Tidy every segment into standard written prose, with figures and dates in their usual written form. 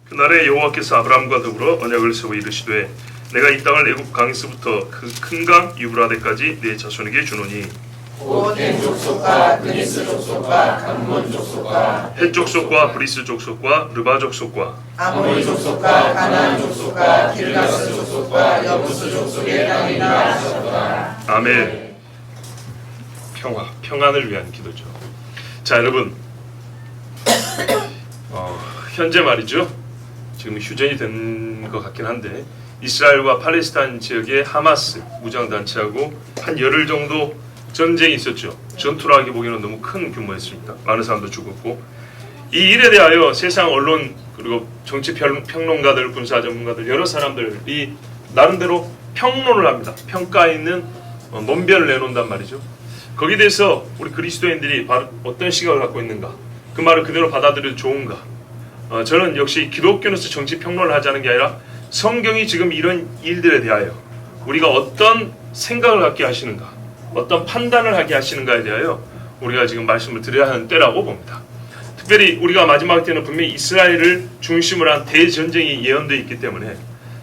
그날에 여호와께서 아브라함과 더불어 언약을 세워 이르시되 내가 이 땅을 애굽 강에서부터 그 큰 강 유브라데까지 네 자손에게 주노니 곧 된 족속과 그리스 족속과 감몬 족속과 헷 족속과 브리스 족속과 르바 족속과 아모리 족속과 가나안 족속과 길가스 족속과 여부스 족속의 땅이라 하셨더라. 아멘. 평안을 위한 기도죠. 자, 여러분, 현재 말이죠. 지금 휴전이 된 것 같긴 한데 이스라엘과 팔레스타인 지역의 하마스 무장단체하고 한 열흘 정도 전쟁이 있었죠. 전투로 하기 보기에는 너무 큰 규모였습니다. 많은 사람도 죽었고, 이 일에 대하여 세상 언론 그리고 정치 평론가들, 군사 전문가들 여러 사람들이 나름대로 평론을 합니다. 평가 있는 논변을 내놓는단 말이죠. 거기에 대해서 우리 그리스도인들이 어떤 시각을 갖고 있는가, 그 말을 그대로 받아들여도 좋은가. 저는 역시 기독교로서 정치 평론을 하자는 게 아니라 성경이 지금 이런 일들에 대하여 우리가 어떤 생각을 갖게 하시는가, 어떤 판단을 하게 하시는가에 대하여 우리가 지금 말씀을 드려야 하는 때라고 봅니다. 특별히 우리가 마지막 때는 분명히 이스라엘을 중심으로 한 대전쟁이 예언되어 있기 때문에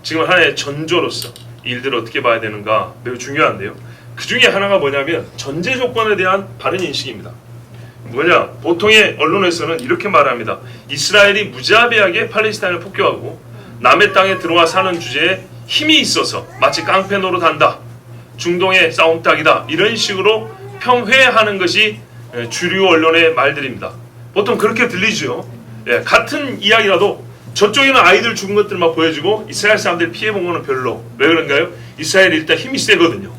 지금 하나의 전조로서 이 일들을 어떻게 봐야 되는가 매우 중요한데요. 그 중에 하나가 뭐냐면 전제 조건에 대한 바른 인식입니다. 뭐냐, 보통의 언론에서는 이렇게 말합니다. 이스라엘이 무자비하게 팔레스타인을 폭격하고 남의 땅에 들어와 사는 주제에 힘이 있어서 마치 깡패 노릇한다, 중동의 싸움닭이다, 이런 식으로 평회하는 것이 주류 언론의 말들입니다. 보통 그렇게 들리죠. 같은 이야기라도 저쪽에는 아이들 죽은 것들만 보여주고 이스라엘 사람들이 피해본 거는 별로. 왜 그런가요? 이스라엘이 일단 힘이 세거든요.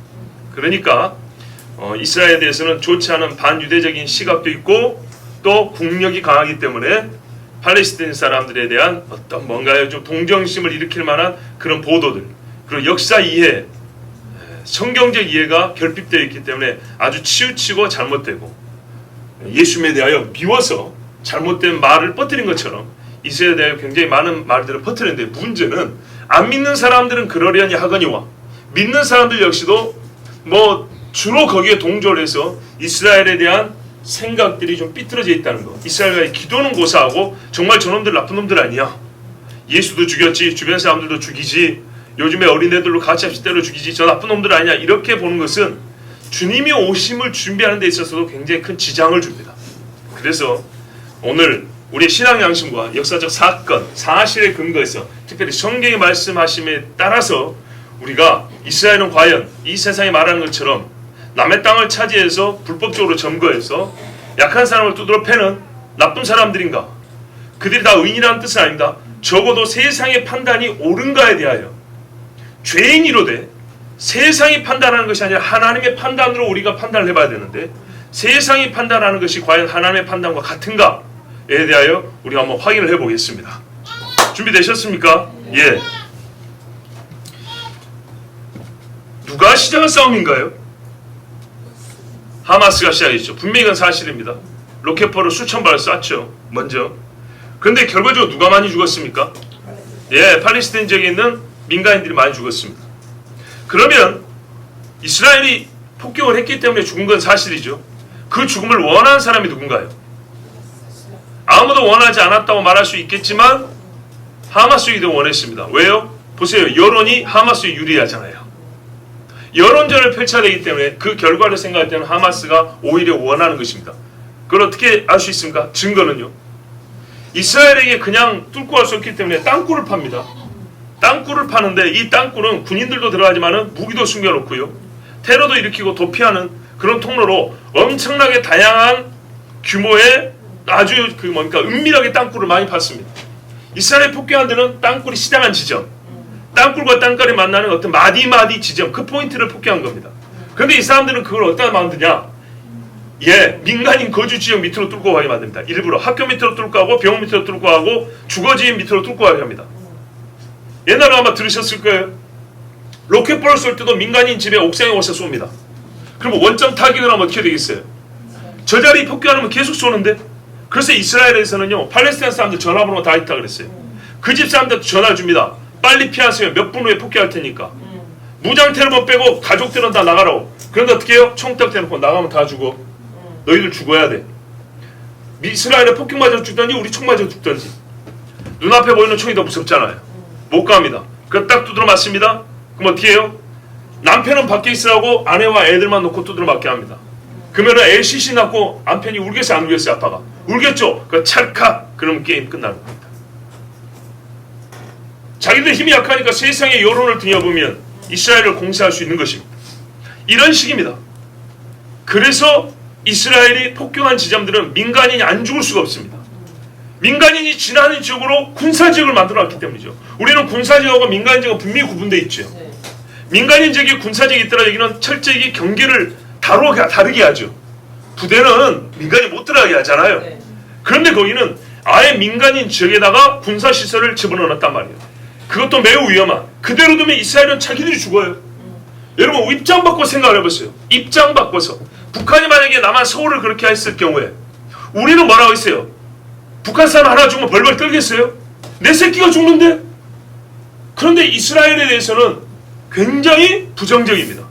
그러니까 이스라엘에 대해서는 좋지 않은 반유대적인 시각도 있고 또 국력이 강하기 때문에 팔레스타인 사람들에 대한 어떤 뭔가요 좀 동정심을 일으킬 만한 그런 보도들, 그리고 역사 이해, 성경적 이해가 결핍되어 있기 때문에 아주 치우치고 잘못되고 예수님에 대하여 미워서 잘못된 말을 퍼뜨린 것처럼 이스라엘에 대하여 굉장히 많은 말들을 퍼뜨리는데, 문제는 안 믿는 사람들은 그러려니 하거니와 믿는 사람들 역시도 주로 거기에 동조를 해서 이스라엘에 대한 생각들이 좀 삐뚤어져 있다는 거. 이스라엘과의 기도는 고사하고 정말 저놈들 나쁜 놈들 아니야, 예수도 죽였지, 주변 사람들도 죽이지, 요즘에 어린애들로 가차없이 때려 죽이지, 저 나쁜 놈들 아니야, 이렇게 보는 것은 주님이 오심을 준비하는 데 있어서도 굉장히 큰 지장을 줍니다. 그래서 오늘 우리의 신앙 양심과 역사적 사건, 사실에 근거해서 특별히 성경이 말씀하심에 따라서 우리가 이스라엘은 과연 이 세상이 말하는 것처럼 남의 땅을 차지해서 불법적으로 점거해서 약한 사람을 두드러 패는 나쁜 사람들인가? 그들이 다 의인이라는 뜻은 아닙니다. 적어도 세상의 판단이 옳은가에 대하여 죄인이로되 세상이 판단하는 것이 아니라 하나님의 판단으로 우리가 판단을 해봐야 되는데, 세상이 판단하는 것이 과연 하나님의 판단과 같은가에 대하여 우리가 한번 확인을 해보겠습니다. 준비되셨습니까? 예. 누가 시작한 싸움인가요? 하마스가 시작했죠. 분명히 이건 사실입니다. 로켓포를 수천 발을 쐈죠, 먼저. 그런데 결과적으로 누가 많이 죽었습니까? 예, 팔레스타인 지역에 있는 민간인들이 많이 죽었습니다. 그러면 이스라엘이 폭격을 했기 때문에 죽은 건 사실이죠. 그 죽음을 원하는 사람이 누군가요? 아무도 원하지 않았다고 말할 수 있겠지만 하마스에게도 원했습니다. 왜요? 보세요. 여론이 하마스에 유리하잖아요. 여론전을 펼쳐야 되기 때문에 그 결과를 생각할 때는 하마스가 오히려 원하는 것입니다. 그걸 어떻게 알 수 있습니까? 증거는요. 이스라엘에게 그냥 뚫고 갈 수 없기 때문에 땅굴을 팝니다. 땅굴을 파는데 이 땅굴은 군인들도 들어가지만 무기도 숨겨놓고요, 테러도 일으키고 도피하는 그런 통로로 엄청나게 다양한 규모의 아주 은밀하게 땅굴을 많이 팠습니다. 이스라엘 폭격한 데는 땅굴이 시장한 지점, 땅굴과 땅굴이 만나는 어떤 마디마디 지점, 그 포인트를 폭격한 겁니다. 그런데 이 사람들은 그걸 어디다 만드냐? 예, 민간인 거주 지역 밑으로 뚫고 가게 만듭니다. 일부러 학교 밑으로 뚫고 가고 병원 밑으로 뚫고 가고 주거지인 밑으로 뚫고 가게 합니다. 옛날에 아마 들으셨을 거예요. 로켓볼을 쏠 때도 민간인 집에 옥상에 와서 쏩니다. 그럼 원점 타격을 하면 어떻게 되겠어요? 저 자리 폭격하면 계속 쏘는데. 그래서 이스라엘에서는요, 팔레스타인 사람들 전화번호 다 있다 그랬어요. 그 집 사람들한테 전화를 줍니다. 빨리 피하세요. 몇 분 후에 폭격할 테니까. 무장 테러만 빼고 가족들은 다 나가라고. 그런데 어떻게 해요? 총딱 대놓고 나가면 다 죽어. 너희들 죽어야 돼. 이스라엘에 폭격 맞아 죽든지 우리 총 맞아 죽든지. 눈앞에 보이는 총이 더 무섭잖아요. 못 갑니다. 그럼 딱 두드려 맞습니다. 그럼 어떻게 해요? 남편은 밖에 있으라고 아내와 애들만 놓고 두드려 맞게 합니다. 그러면 애 시신 낳고 남편이 울겠어요, 안 울겠어요? 아빠가 울겠죠. 그 찰칵 그러면 게임 끝나는 겁니다. 자기들 힘이 약하니까 세상의 여론을 뒤엎으면 이스라엘을 공세할 수 있는 것입니다. 이런 식입니다. 그래서 이스라엘이 폭격한 지점들은 민간인이 안 죽을 수가 없습니다. 민간인이 지나는 지역으로 군사지역을 만들어놨기 때문이죠. 우리는 군사지역하고 민간지역은 분명히 구분되어 있죠. 민간인 지역에 군사지역이 있더라 여기는 철저히 경계를 다르게 하죠. 부대는 민간이 못 들어가게 하잖아요. 그런데 거기는 아예 민간인 지역에다가 군사시설을 집어넣었단 말이에요. 그것도 매우 위험한. 그대로 두면 이스라엘은 자기들이 죽어요. 여러분 입장 바꿔 생각을 해보세요. 입장 바꿔서 북한이 만약에 남한 서울을 그렇게 했을 경우에 우리는 뭐라고 했어요? 북한 사람 하나 죽으면 벌벌 떨겠어요? 내 새끼가 죽는데? 그런데 이스라엘에 대해서는 굉장히 부정적입니다.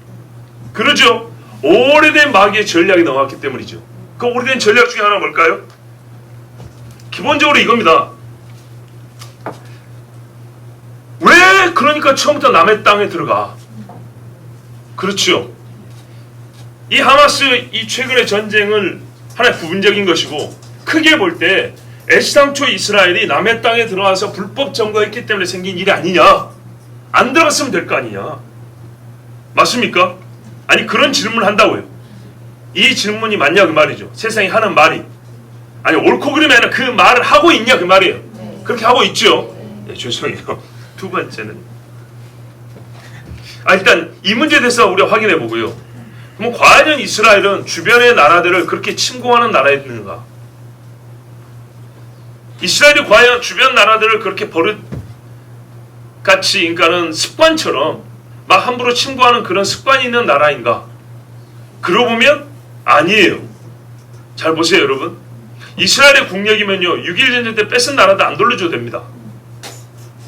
그러죠? 오래된 마귀의 전략이 나왔기 때문이죠. 그 오래된 전략 중에 하나가 뭘까요? 기본적으로 이겁니다. 왜 그러니까 처음부터 남의 땅에 들어가? 그렇죠. 이 하마스 이 최근의 전쟁을 하나의 부분적인 것이고 크게 볼 때 애시당초 이스라엘이 남의 땅에 들어와서 불법 점거했기 때문에 생긴 일이 아니냐? 안 들어갔으면 될 거 아니냐? 맞습니까? 아니 그런 질문을 한다고요. 이 질문이 맞냐 그 말이죠. 세상이 하는 말이 아니 옳고 그름이 아니라 그 말을 하고 있냐 그 말이에요. 그렇게 하고 있죠. 네, 죄송해요. 두 번째는 일단 이 문제에 대해서 우리가 확인해 보고요. 그럼 과연 이스라엘은 주변의 나라들을 그렇게 침공하는 나라였는가? 이스라엘이 과연 주변 나라들을 그렇게 버릇같이 그러니까는 습관처럼 막 함부로 침공하는 그런 습관이 있는 나라인가? 그러고 보면 아니에요. 잘 보세요 여러분. 이스라엘의 국력이면요 6.1 전쟁 때 뺏은 나라도 안 돌려줘도 됩니다.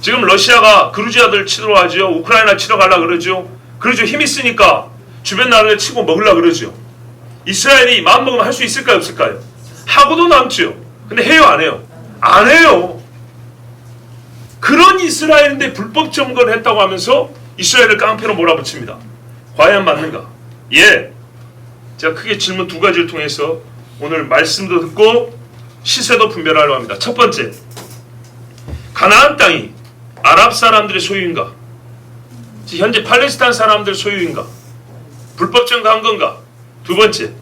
지금 러시아가 그루지아들 치러 가죠. 우크라이나 치러 가려고 그러죠. 그러죠. 힘 있으니까 주변 나라를 치고 먹으려고 그러죠. 이스라엘이 마음먹으면 할 수 있을까요 없을까요? 하고도 남죠. 근데 해요 안 해요? 안 해요. 그런 이스라엘인데 불법 점거를 했다고 하면서 이스라엘을 깡패로 몰아붙입니다. 과연 맞는가? 예. 제가 크게 질문 두 가지를 통해서 오늘 말씀도 듣고 시세도 분별하려고 합니다. 첫 번째, 가나안 땅이 아랍 사람들의 소유인가? 현재 팔레스타인 사람들 소유인가? 불법 점거한 건가? 두 번째,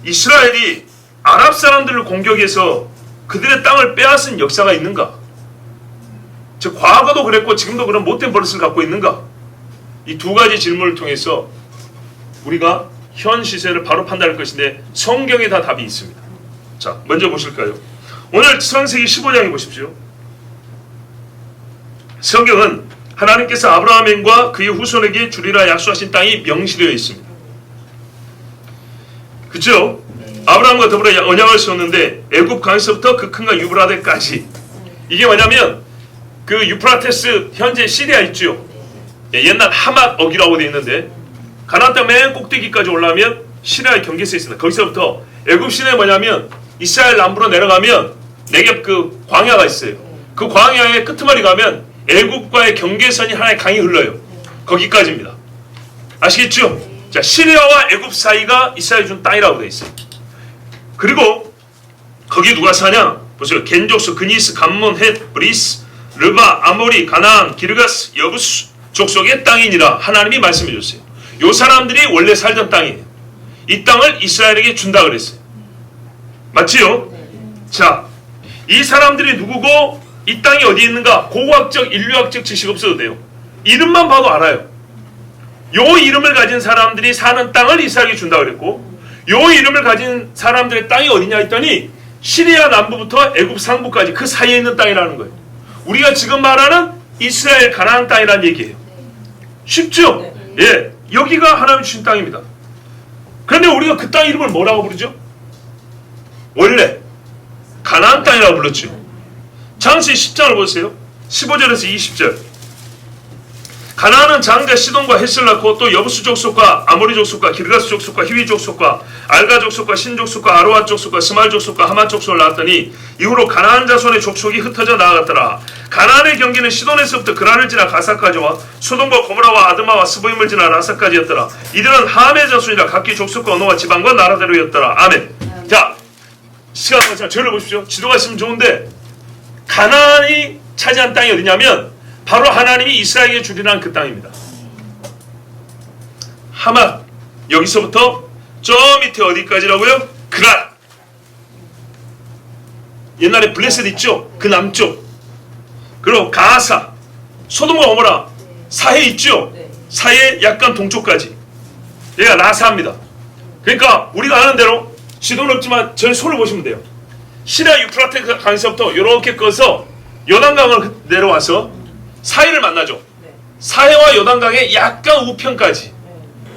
이스라엘이 아랍 사람들을 공격해서 그들의 땅을 빼앗은 역사가 있는가? 즉 과거도 그랬고 지금도 그런 못된 버릇을 갖고 있는가? 이 두 가지 질문을 통해서 우리가 현 시세를 바로 판단할 것인데 성경에 다 답이 있습니다. 자, 먼저 보실까요? 오늘 창세기 15장에 보십시오. 성경은 하나님께서 아브라함과 그의 후손에게 주리라 약속하신 땅이 명시되어 있습니다. 그렇죠? 아브라함과 더불어 언약을 세웠는데 애굽 강에서부터 그 큰강 유브라데까지. 이게 뭐냐면 그 유프라테스 현재 시리아 있죠. 옛날 하맛 어기라고 되어 있는데 가나안 땅 맨 꼭대기까지 올라가면 시리아의 경계선이 있습니다. 거기서부터 애굽 시내 뭐냐면 이스라엘 남부로 내려가면 네겝 그 광야가 있어요. 그 광야의 끄트머리 가면 애굽과의 경계선이 하나의 강이 흘러요. 거기까지입니다. 아시겠죠? 자, 시리아와 애굽 사이가 이스라엘 준 땅이라고 되어 있어요. 그리고 거기 누가 사냐? 보세요. 겐족속, 그니스, 감몬, 헷, 브리스, 르바, 아모리, 가나안, 기르가스, 여부스 족속의 땅이니라 하나님이 말씀해 줬어요. 요 사람들이 원래 살던 땅이에요. 이 땅을 이스라엘에게 준다 그랬어요. 맞지요? 자, 이 사람들이 누구고 이 땅이 어디 있는가? 고고학적, 인류학적 지식 없어도 돼요. 이름만 봐도 알아요. 요 이름을 가진 사람들이 사는 땅을 이스라엘에게 준다 그랬고 요 이름을 가진 사람들의 땅이 어디냐 했더니 시리아 남부부터 애굽 상부까지 그 사이에 있는 땅이라는 거예요. 우리가 지금 말하는 이스라엘 가나안 땅이라는 얘기예요. 쉽죠? 예, 여기가 하나님 주신 땅입니다. 그런데 우리가 그 땅 이름을 뭐라고 부르죠? 원래 가나안 땅이라고 불렀죠. 창세기 10장을 보세요. 15절에서 20절. 가나안은 장자 시돈과 헷을 낳고 또 여부스 족속과 아모리 족속과 기르가스 족속과 히위 족속과 알가 족속과 신 족속과 아로아 족속과 스말 족속과 하만 족속을 낳았더니 이후로 가나안 자손의 족속이 흩어져 나아갔더라. 가나안의 경계는 시돈에서부터 그란을 지나 가사까지와 소돔과 고모라와 아드마와 스보임을 지나 라사까지였더라. 이들은 함의 자손이라 각기 족속과 언어와 지방과 나라대로였더라. 아멘. 자, 시간 관계상 저를 보십시오. 지도가 있으면 좋은데 가나안이 차지한 땅이 어디냐면 바로 하나님이 이스라엘에게 주리라는 그 땅입니다. 하맛, 여기서부터 저 밑에 어디까지라고요? 그란. 옛날에 블레셋 있죠? 그 남쪽. 그리고 가사, 소돔과 고모라, 사해 있죠? 사해 약간 동쪽까지. 얘가 라사입니다. 그러니까 우리가 아는 대로 지도는 없지만 저희 손을 보시면 돼요. 시나 유프라테 강에서부터 이렇게 꺼서 요단강을 내려와서 사해를 만나죠. 사해와 요단강의 약간 우편까지.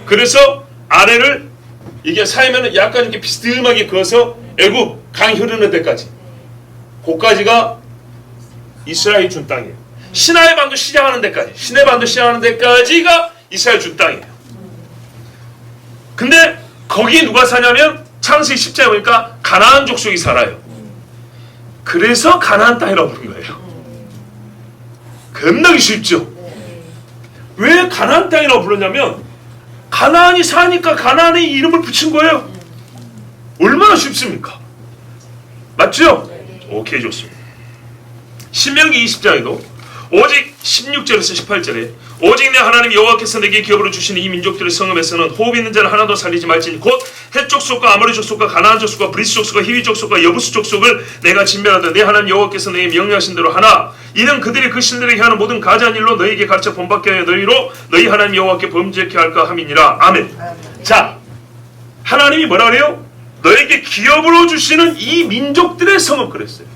그래서 아래를 이게 사해면은 약간 이렇게 비스듬하게 그어서 애굽 강이 흐르는 데까지. 그까지가 이스라엘 준 땅이에요. 시나이 반도 시작하는 데까지. 시내 반도 시작하는 데까지가 이스라엘 준 땅이에요. 근데 거기 누가 사냐면 창세기 10장에 보니까 가나안 족속이 살아요. 그래서 가나안 땅이라고 부른 거예요. 겁나기 쉽죠. 왜 가나안 땅이라고 불렀냐면 가나안이 사니까 가나안의 이름을 붙인 거예요. 얼마나 쉽습니까? 맞죠? 오케이, 좋습니다. 신명기 20장에도 오직 16절에서 18절에 오직 내 하나님 여호와께서 내게 기업으로 주시는 이 민족들의 성읍에서는 호흡 있는 자를 하나도 살리지 말지니 곧 헷 족속과 아모리 족속과 가나안 족속과 브리스 족속과 히위 족속과 여부스 족속을 내가 진멸하되 내 하나님 여호와께서 내게 명령하신 대로 하나 이는 그들이 그 신들에게 하는 모든 가짜한 일로 너희에게 가르쳐 본받게 하여 너희로 너희 하나님 여호와께 범죄케 할까 함이니라. 아멘. 자, 하나님이 뭐라 그래요? 너에게 기업으로 주시는 이 민족들의 성읍 그랬어요.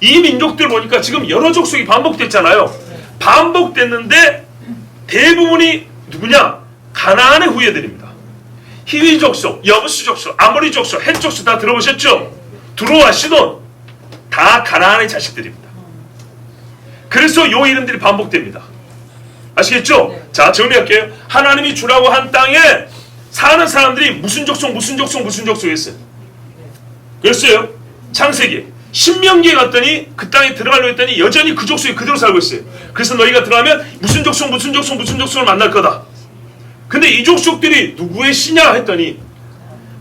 이 민족들 보니까 지금 여러 족속이 반복됐잖아요. 반복됐는데 대부분이 누구냐? 가나안의 후예들입니다. 히위 족속, 여부스 족속, 아모리 족속, 헷 족속 다 들어보셨죠? 두로와 시돈 다 가나안의 자식들입니다. 그래서 요 이름들이 반복됩니다. 아시겠죠? 자, 정리할게요. 하나님이 주라고 한 땅에 사는 사람들이 무슨 족속 했어요. 그랬어요. 창세기 신명기에 갔더니 그 땅에 들어가려고 했더니 여전히 그 족속이 그대로 살고 있어요. 그래서 너희가 들어가면 무슨 족속을 만날 거다. 근데 이 족속들이 누구의 씨냐 했더니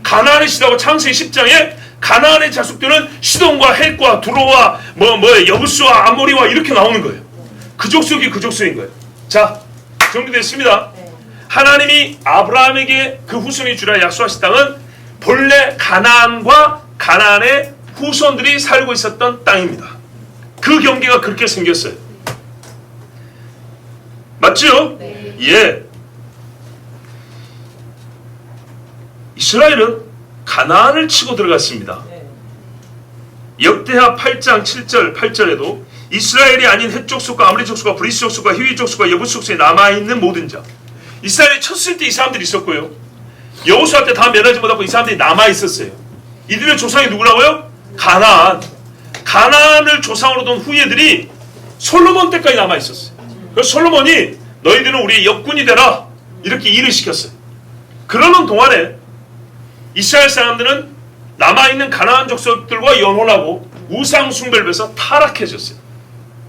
가나안의 씨라고 창세기 10장에 가나안의 자손들은 시돈과 헷과 두로와 여부스와 아모리와 이렇게 나오는 거예요. 그 족속이 그 족속인 거예요. 자, 정리됐습니다. 하나님이 아브라함에게 그 후손이 주라 약속하신 땅은 본래 가나안과 가나안의 후손들이 살고 있었던 땅입니다. 그 경계가 그렇게 생겼어요. 맞죠? 네. 예. 이스라엘은 가나안을 치고 들어갔습니다. 역대하 8장 7절 8절에도 이스라엘이 아닌 헷 족속과 아모리 족속과 브리스 족속과 히위 족속과 여부스 족속에 남아있는 모든 자. 이스라엘이 쳤을 때 이 사람들이 있었고요. 여호수아 때 다 멸하지 못하고 이 사람들이 남아있었어요. 이들의 조상이 누구라고요? 가나안. 가나안을 조상으로 둔 후예들이 솔로몬 때까지 남아있었어요. 그래서 솔로몬이 너희들은 우리의 역군이 되라 이렇게 일을 시켰어요. 그러는 동안에 이스라엘 사람들은 남아있는 가나안 족속들과 연혼하고 우상 숭배를 해서 타락해졌어요.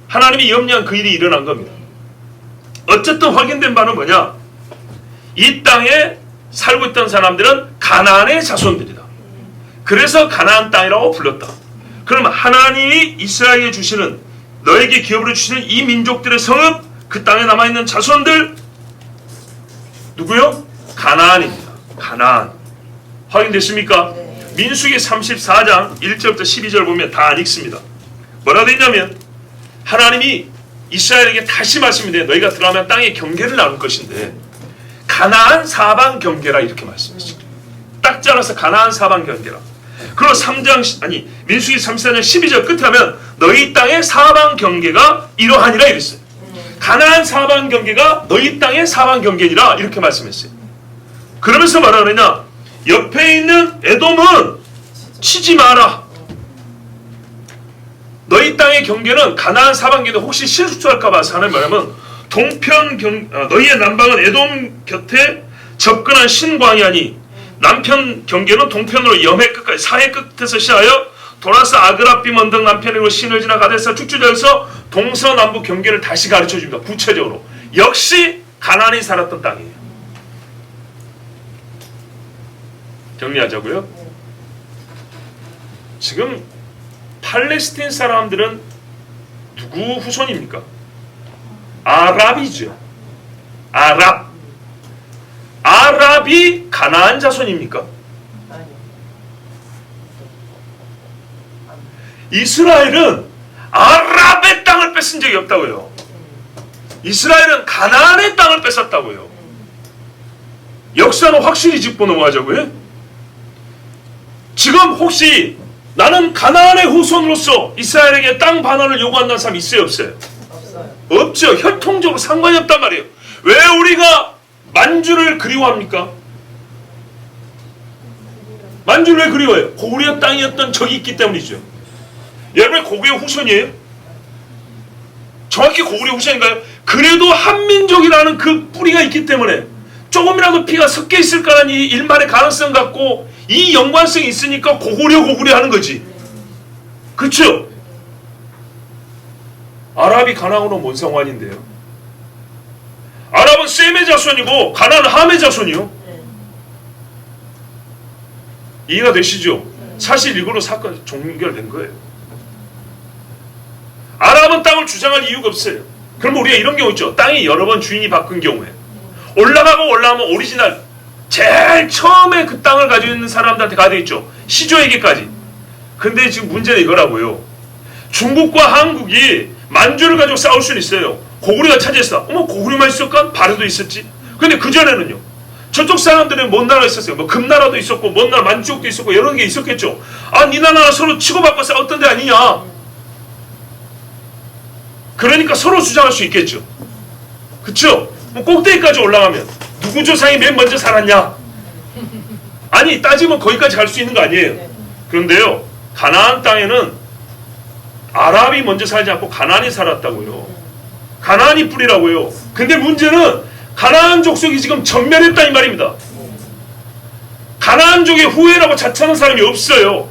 하나님이 염려한 그 일이 일어난 겁니다. 어쨌든 확인된 바는 뭐냐? 이 땅에 살고 있던 사람들은 가나안의 자손들이다. 그래서 가나안 땅이라고 불렀다. 그럼 하나님이 이스라엘에 주시는 너에게 기업으로 주시는 이 민족들의 성읍, 그 땅에 남아있는 자손들 누구요? 가나안입니다. 가나안. 확인됐습니까? 민수기 34장 1절부터 12절 보면 다 안 읽습니다. 뭐라 되어 있냐면 하나님이 이스라엘에게 다시 말씀인데 너희가 들어가면 땅의 경계를 나눌 것인데 가나안 사방 경계라 이렇게 말씀했어요. 딱 잘라서 가나안 사방 경계라. 그리고 민수기 34장 12절 끝에 하면 너희 땅의 사방 경계가 이러하니라 이랬어요. 가나안 사방 경계가 너희 땅의 사방 경계니라 이렇게 말씀했어요. 그러면서 뭐라 그러냐? 옆에 있는 에돔은 치지 마라. 너희 땅의 경계는 가나안 사방경계는 혹시 실수할까봐 하나님 말하면 너희의 남방은 에돔 곁에 접근한 신광야니 남편 경계는 동편으로 염해 끝까지 사해 끝에서 시하여 도나스 아그라빔 언덕 남편으로 신을 지나 가데사 축주자에서 동서남북 경계를 다시 가르쳐 줍니다. 구체적으로 역시 가나안이 살았던 땅이에요. 정리하자고요. 지금 팔레스틴 사람들은 누구 후손입니까? 아랍이죠. 아랍이 가나안 자손입니까? 이스라엘은 아랍의 땅을 뺏은 적이 없다고요. 이스라엘은 가나안의 땅을 뺏었다고요. 역사는 확실히 짚고 넘어가자고요. 지금 혹시 나는 가나안의 후손으로서 이스라엘에게 땅 반환을 요구한다는 사람이 있어요, 없어요? 없죠. 혈통적으로 상관이 없단 말이에요. 왜 우리가 만주를 그리워합니까? 만주를 왜 그리워해요? 고구려 땅이었던 적이 있기 때문이죠. 여러분 고구려 후손이에요? 정확히 고구려 후손인가요? 그래도 한민족이라는 그 뿌리가 있기 때문에 조금이라도 피가 섞여 있을 거라는 이 일말의 가능성 갖고 이 연관성이 있으니까 고구려 하는 거지. 그렇죠? 아랍이 가나안으로 뭔 상관인데요? 아랍은 셈의 자손이고 가나안은 함의 자손이요. 이해가 되시죠? 사실 이걸로 사건 종결된 거예요. 아랍은 땅을 주장할 이유가 없어요. 그럼 우리가 이런 경우 있죠. 땅이 여러 번 주인이 바꾼 경우에 올라가면 오리지널 제일 처음에 그 땅을 가지고 있는 사람들한테 가져 있죠. 시조에게까지. 근데 지금 문제는 이거라고요. 중국과 한국이 만주를 가지고 싸울 수는 있어요. 고구려가 차지했어. 고구려만 있었건 발해도 있었지. 근데 그전에는요. 저쪽 사람들은 먼 나라가 있었어요. 금나라도 있었고 먼 나라 만주국도 있었고 여러 개 있었겠죠. 니나 나라 서로 치고받고 싸웠던 데 아니냐. 그러니까 서로 주장할 수 있겠죠. 그쵸? 꼭대기까지 올라가면 누구 조상이 맨 먼저 살았냐? 아니 따지면 거기까지 갈 수 있는 거 아니에요. 그런데요. 가나안 땅에는 아랍이 먼저 살지 않고 가나안이 살았다고요. 가나안이 뿌리라고요. 근데 문제는 가나안 족속이 지금 전멸했다 이 말입니다. 가나안족의 후예라고 자처하는 사람이 없어요.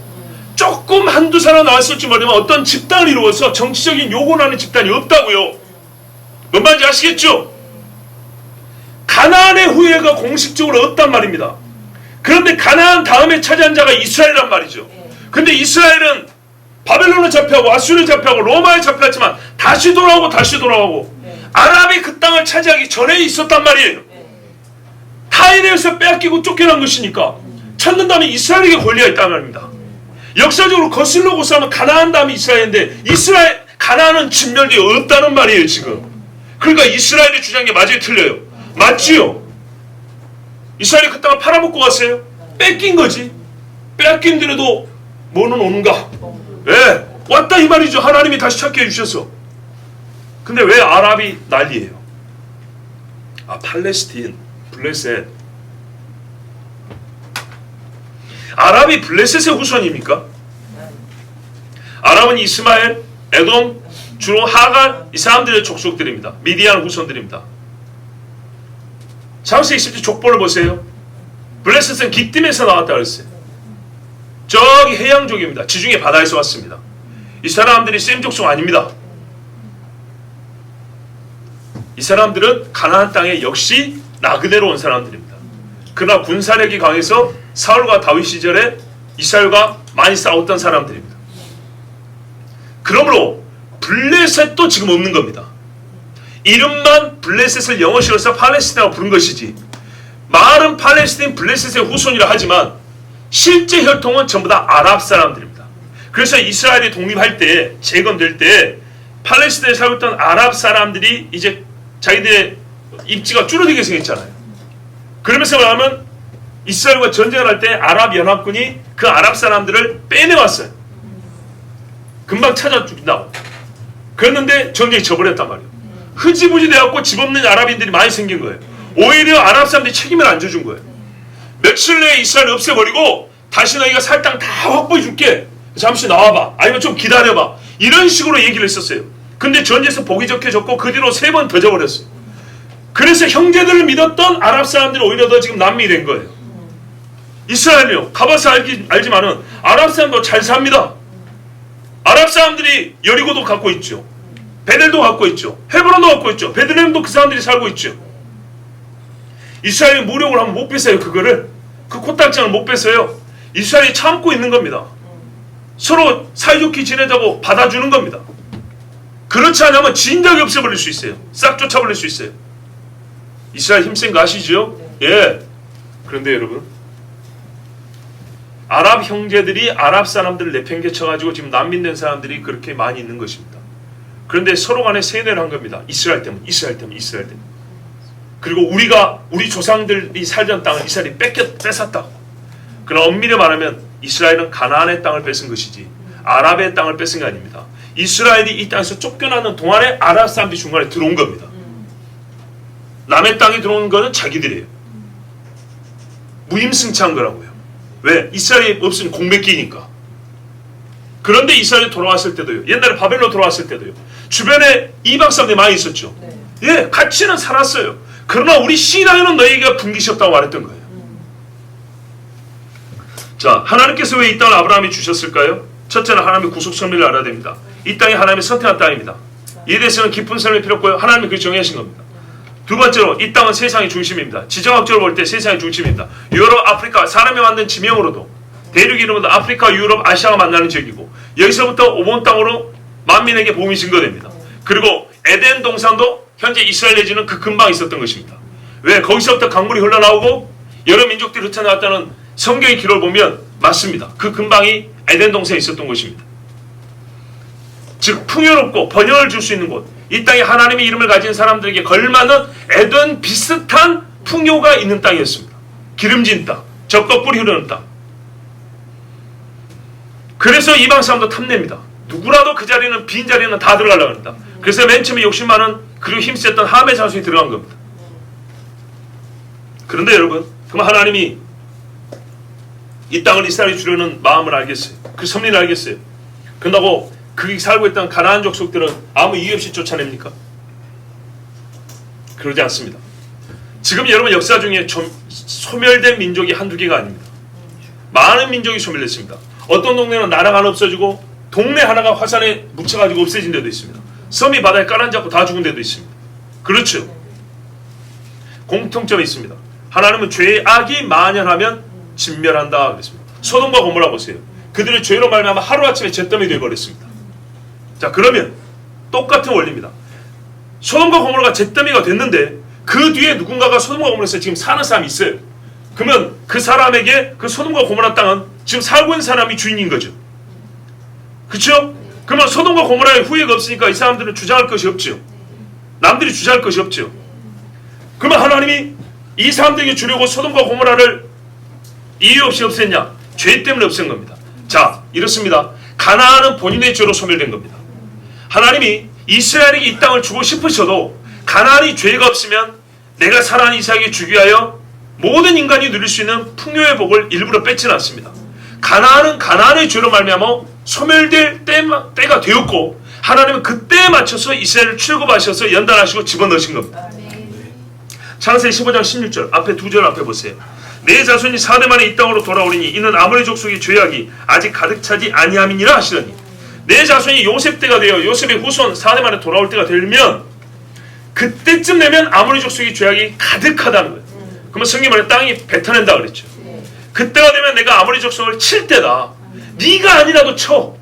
조금 한두 사람 나왔을지 모르지만 어떤 집단을 이루어서 정치적인 요구를 하는 집단이 없다고요. 뭔 말인지 아시겠죠? 가나안의 후예가 공식적으로 없단 말입니다. 그런데 가나안 다음에 차지한 자가 이스라엘이란 말이죠. 근데 이스라엘은 바벨론에 잡혀가고 아수르에 잡혀가고 로마에 잡혔지만 다시 돌아오고 아랍이 그 땅을 차지하기 전에 있었단 말이에요. 타인에 의해서 빼앗기고 쫓겨난 것이니까 찾는다면 이스라엘에게 권리가 있단 말입니다. 역사적으로 거슬러 고사하면 가나안 다음에 이스라엘인데 가나안은 진멸되어 없다는 말이에요 지금. 그러니까 이스라엘이 주장한 게 맞아요 틀려요? 맞지요. 이스라엘이 그 땅을 팔아먹고 갔어요. 뺏긴 거지. 뺏긴 데라도 뭐는 오는가. 왔다 이 말이죠. 하나님이 다시 찾게 해주셔서. 근데 왜 아랍이 난리예요? 팔레스틴, 블레셋. 아랍이 블레셋의 후손입니까? 아랍은 이스마엘, 에돔, 주로 하갈 이 사람들의 족속들입니다. 미디안 후손들입니다. 창세기 10절 족보를 보세요. 블레셋은 기띔에서 나왔다 그랬어요. 저기 해양족입니다. 지중해 바다에서 왔습니다. 이 사람들이 셈 족속 아닙니다. 이 사람들은 가나안 땅에 역시 나그네로 온 사람들입니다. 그러나 군사력이 강해서 사울과 다윗 시절에 이스라엘과 많이 싸웠던 사람들입니다. 그러므로 블레셋도 지금 없는 겁니다. 이름만 블레셋을 영어식으로 써 팔레스틴이라고 부른 것이지 말은 팔레스틴 블레셋의 후손이라 하지만 실제 혈통은 전부 다 아랍 사람들입니다. 그래서 이스라엘이 독립할 때 재건될 때 팔레스틴에 살고 있던 아랍 사람들이 이제 자기들의 입지가 줄어들게 생겼잖아요. 그러면서 말하면 이스라엘과 전쟁을 할 때 아랍 연합군이 그 아랍 사람들을 빼내왔어요. 금방 찾아 죽인다고. 그랬는데 전쟁이 져버렸단 말이에요. 흐지부지 돼갖고 집 없는 아랍인들이 많이 생긴 거예요. 오히려 아랍 사람들이 책임을 안 져준 거예요. 며칠 내에 이스라엘을 없애버리고 다시 너희가 살 땅 다 확보해 줄게. 잠시 나와봐. 아니면 좀 기다려봐. 이런 식으로 얘기를 했었어요. 근데 전쟁에서 복이 적혀졌고 그 뒤로 3번 더 져버렸어요. 그래서 형제들을 믿었던 아랍 사람들이 오히려 더 지금 난민이 된 거예요. 이스라엘이요. 가봐서 알지만은 아랍 사람도 잘 삽니다. 아랍 사람들이 여리고도 갖고 있죠. 베델도 갖고 있죠. 헤브론도 갖고 있죠. 베들레헴도 그 사람들이 살고 있죠. 이스라엘이 무력을 하면 못 뺏어요. 그거를. 그 코딱지를 못 뺏어요. 이스라엘이 참고 있는 겁니다. 서로 사이좋게 지내자고 받아주는 겁니다. 그렇지 않으면 진작에 없애버릴 수 있어요. 싹 쫓아버릴 수 있어요. 이스라엘 힘센 거 아시죠? 예. 그런데 여러분, 아랍 형제들이 아랍 사람들을 내팽개쳐가지고 지금 난민된 사람들이 그렇게 많이 있는 것입니다. 그런데 서로 간에 세뇌를 한 겁니다. 이스라엘 때문에. 그리고 우리 조상들이 살던 땅을 이스라엘이 뺏었다고. 그러나 엄밀히 말하면 이스라엘은 가나안의 땅을 뺏은 것이지 아랍의 땅을 뺏은 게 아닙니다. 이스라엘이 이 땅에서 쫓겨나는 동안에 아랍 사람들이 중간에 들어온 겁니다. 남의 땅에 들어온 거는 자기들이에요. 무임승차한 거라고요. 왜? 이스라엘이 없으면 공백기니까. 그런데 이스라엘이 돌아왔을 때도요. 옛날에 바벨론 돌아왔을 때도요. 주변에 이방 사람들이 많이 있었죠. 예, 같이는 살았어요. 그러나 우리 신앙에는 너희가 분깃이 없다고 말했던 거예요. 자, 하나님께서 왜 이 땅을 아브라함이 주셨을까요? 첫째는 하나님의 구속 섭리를 알아야 됩니다. 이 땅이 하나님의 선택한 땅입니다. 이에 대해서는 깊은 설명이 필요 없고요. 하나님이 그렇게 정하신 겁니다. 두 번째로 이 땅은 세상의 중심입니다. 지정학적으로 볼 때 세상의 중심입니다. 유럽, 아프리카, 사람이 만든 지명으로도 대륙 이름으로 아프리카, 유럽, 아시아가 만나는 지역이고 여기서부터 오본 땅으로 만민에게 복음이 증거됩니다. 그리고 에덴 동산도 현재 이스라엘 내지는 그 근방에 있었던 것입니다. 왜? 거기서부터 강물이 흘러나오고 여러 민족들이 흩어나왔다는 성경의 기록을 보면 맞습니다. 그 근방이 에덴 동산에 있었던 것입니다. 즉 풍요롭고 번영을 줄 수 있는 곳, 이 땅에 하나님의 이름을 가진 사람들에게 걸맞는 에덴 비슷한 풍요가 있는 땅이었습니다. 기름진 땅, 적과 꿀이 흐르는 땅. 그래서 이방 사람도 탐냅니다. 누구라도 그 자리는 빈 자리는 다 들어가려고 합니다. 그래서 맨 처음에 욕심 많은 그리고 힘셌던 함의 자손이 들어간 겁니다. 그런데 여러분, 그럼 하나님이 이 땅을 이스라엘이 주려는 마음을 알겠어요. 그 섭리를 알겠어요. 그런다고 거기 살고 있던 가나안 족속들은 아무 이유 없이 쫓아냅니까? 그러지 않습니다. 지금 여러분 역사 중에 소멸된 민족이 한두 개가 아닙니다. 많은 민족이 소멸됐습니다. 어떤 동네는 나라가 하나 없어지고 동네 하나가 화산에 묻혀가지고 없어진 데도 있습니다. 섬이 바다에 깔아앉고 다 죽은 데도 있습니다. 그렇죠. 공통점이 있습니다. 하나님은 죄의 악이 만연하면 진멸한다 그랬습니다. 소돔과 고모라 보세요. 그들의 죄로 말미암아 하루아침에 잿더미 되어버렸습니다. 자, 그러면 똑같은 원리입니다. 소돔과 고모라가 잿더미가 됐는데 그 뒤에 누군가가 소돔과 고모라에서 지금 사는 사람이 있어요. 그러면 그 사람에게 그 소돔과 고모라 땅은 지금 살고 있는 사람이 주인인 거죠. 그렇죠? 그러면 소돔과 고모라에 후회가 없으니까 이 사람들은 주장할 것이 없죠. 남들이 주장할 것이 없죠. 그러면 하나님이 이 사람들에게 주려고 소돔과 고모라를 이유 없이 없앴냐? 죄 때문에 없앤 겁니다. 자, 이렇습니다. 가나안은 본인의 죄로 소멸된 겁니다. 하나님이 이스라엘에게 이 땅을 주고 싶으셔도 가나안이 죄가 없으면 내가 살아난 이삭에게 주기 위하여 모든 인간이 누릴 수 있는 풍요의 복을 일부러 뺏지는 않습니다. 가나안은 가나안의 죄로 말미암아 소멸될 때가 되었고 하나님은 그때에 맞춰서 이스라엘을 출급하셔서 연단하시고 집어넣으신 겁니다. 창세기 15장 16절 앞에 두 절 앞에 보세요. 내 자손이 4대 만에 이 땅으로 돌아오리니 이는 아모리 족속의 죄악이 아직 가득 차지 아니함이니라 하시더니 내 자손이 요셉 때가 되어 요셉의 후손 4대 만에 돌아올 때가 되면 그때쯤 되면 아모리 족속의 죄악이 가득하다는 거예요. 그러면 성경 말에 땅이 뱉어낸다 그랬죠. 그때가 되면 내가 아모리 족속을 칠 때다. 네가 아니라도 쳐.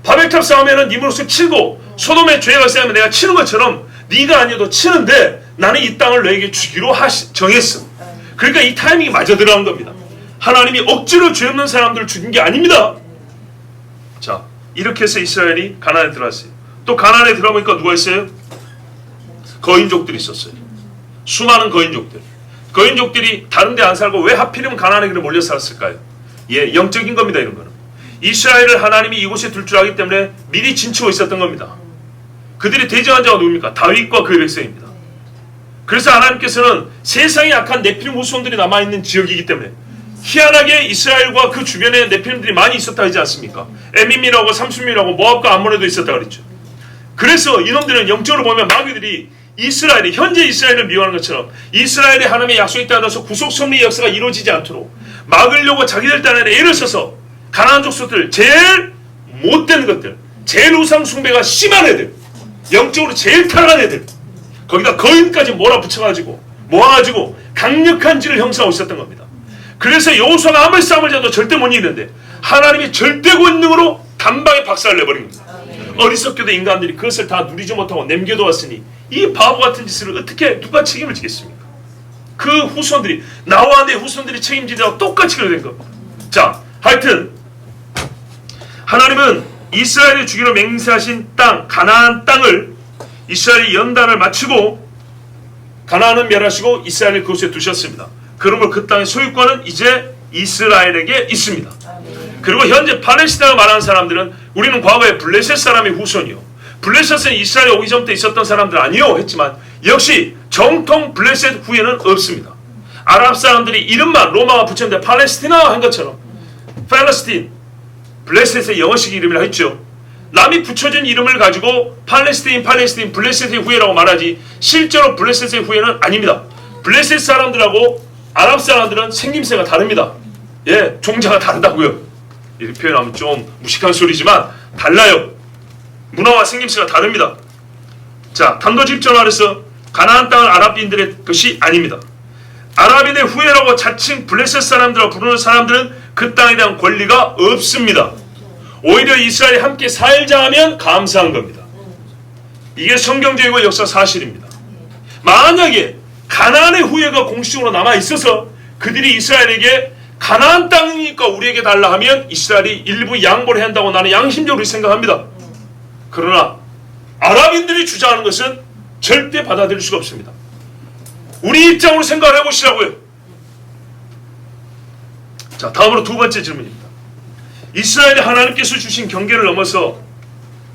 바벨탑 싸우면은 니무롯을 치고 소돔의 죄가 쌓이면 내가 치는 것처럼 네가 아니어도 치는데 나는 이 땅을 너에게 주기로 정했어. 그러니까 이 타이밍이 맞아 들어간 겁니다. 하나님이 억지로 죄 없는 사람들을 죽인 게 아닙니다. 자, 이렇게 해서 이스라엘이 가나안에 들어왔어요. 또 가나안에 들어보니까 누가 있어요? 거인족들이 있었어요. 수많은 거인족들. 거인족들이 다른 데 안 살고 왜 하필이면 가나안에 몰려 살았을까요? 예, 영적인 겁니다. 이런 거는. 이스라엘을 하나님이 이곳에 둘 줄 알기 때문에 미리 진치고 있었던 겁니다. 그들이 대적한 자가 누굽니까? 다윗과 그의 백성입니다. 그래서 하나님께서는 세상에 약한 네필림 후손들이 남아있는 지역이기 때문에 희한하게 이스라엘과 그 주변에 네필림들이 많이 있었다 하지 않습니까? 에밈이라고 삼순민이라고 모압과 암몬에도 있었다 그랬죠. 그래서 이놈들은 영적으로 보면 마귀들이 이스라엘이 현재 이스라엘을 미워하는 것처럼 이스라엘의 하나님의 약속에 따라서 구속 섭리의 역사가 이루어지지 않도록 막으려고 자기들 딴에 애를 써서 가나안 족속들 제일 못된 것들, 제일 우상 숭배가 심한 애들, 영적으로 제일 타락한 애들, 거기다 거인까지 몰아붙여가지고 모아가지고 강력한 질을 형성하고 있었던 겁니다. 그래서 여호수아가 아무리 싸움을 해도 절대 못 이기는데 하나님이 절대 권능으로 단방에 박살을 내버린 겁니다. 어리석게도 인간들이 그것을 다 누리지 못하고 남겨두었으니 이 바보 같은 짓을 어떻게 누가 책임을 지겠습니까? 그 후손들이, 나와 내 후손들이 책임지다가 똑같이 그렇게 된 겁니다. 자, 하여튼 하나님은 이스라엘이 주기로 맹세하신 땅, 가나안 땅을 이스라엘이 연단을 마치고 가나안은 멸하시고 이스라엘을 그곳에 두셨습니다. 그러므로 그 땅의 소유권은 이제 이스라엘에게 있습니다. 그리고 현재 팔레스타인을 말하는 사람들은 우리는 과거에 블레셋 사람의 후손이요, 블레셋은 이스라엘에 오기 전부터 있었던 사람들 아니요 했지만 역시 정통 블레셋 후에는 없습니다. 아랍 사람들이 이름만 로마가 붙였는데 팔레스티나 한 것처럼 팔레스틴, 블레셋의 영어식 이름이라 했죠. 남이 붙여준 이름을 가지고 팔레스틴, 블레셋의 후예라고 말하지 실제로 블레셋의 후예는 아닙니다. 블레셋 사람들하고 아랍 사람들은 생김새가 다릅니다. 예, 종자가 다르다고요. 이렇게 표현하면 좀 무식한 소리지만 달라요. 문화와 생김새가 다릅니다. 자, 단도직입적으로 가나안 땅은 아랍인들의 것이 아닙니다. 아랍인의 후예라고 자칭 블레셋 사람들이라고 부르는 사람들은 그 땅에 대한 권리가 없습니다. 오히려 이스라엘이 함께 살자 하면 감사한 겁니다. 이게 성경적이고 역사 사실입니다. 만약에 가나안의 후예가 공식적으로 남아있어서 그들이 이스라엘에게 가나안 땅이니까 우리에게 달라 하면 이스라엘이 일부 양보를 한다고 나는 양심적으로 생각합니다. 그러나 아랍인들이 주장하는 것은 절대 받아들일 수가 없습니다. 우리 입장으로 생각을 해보시라고요. 자, 다음으로 두 번째 질문입니다. 이스라엘이 하나님께서 주신 경계를 넘어서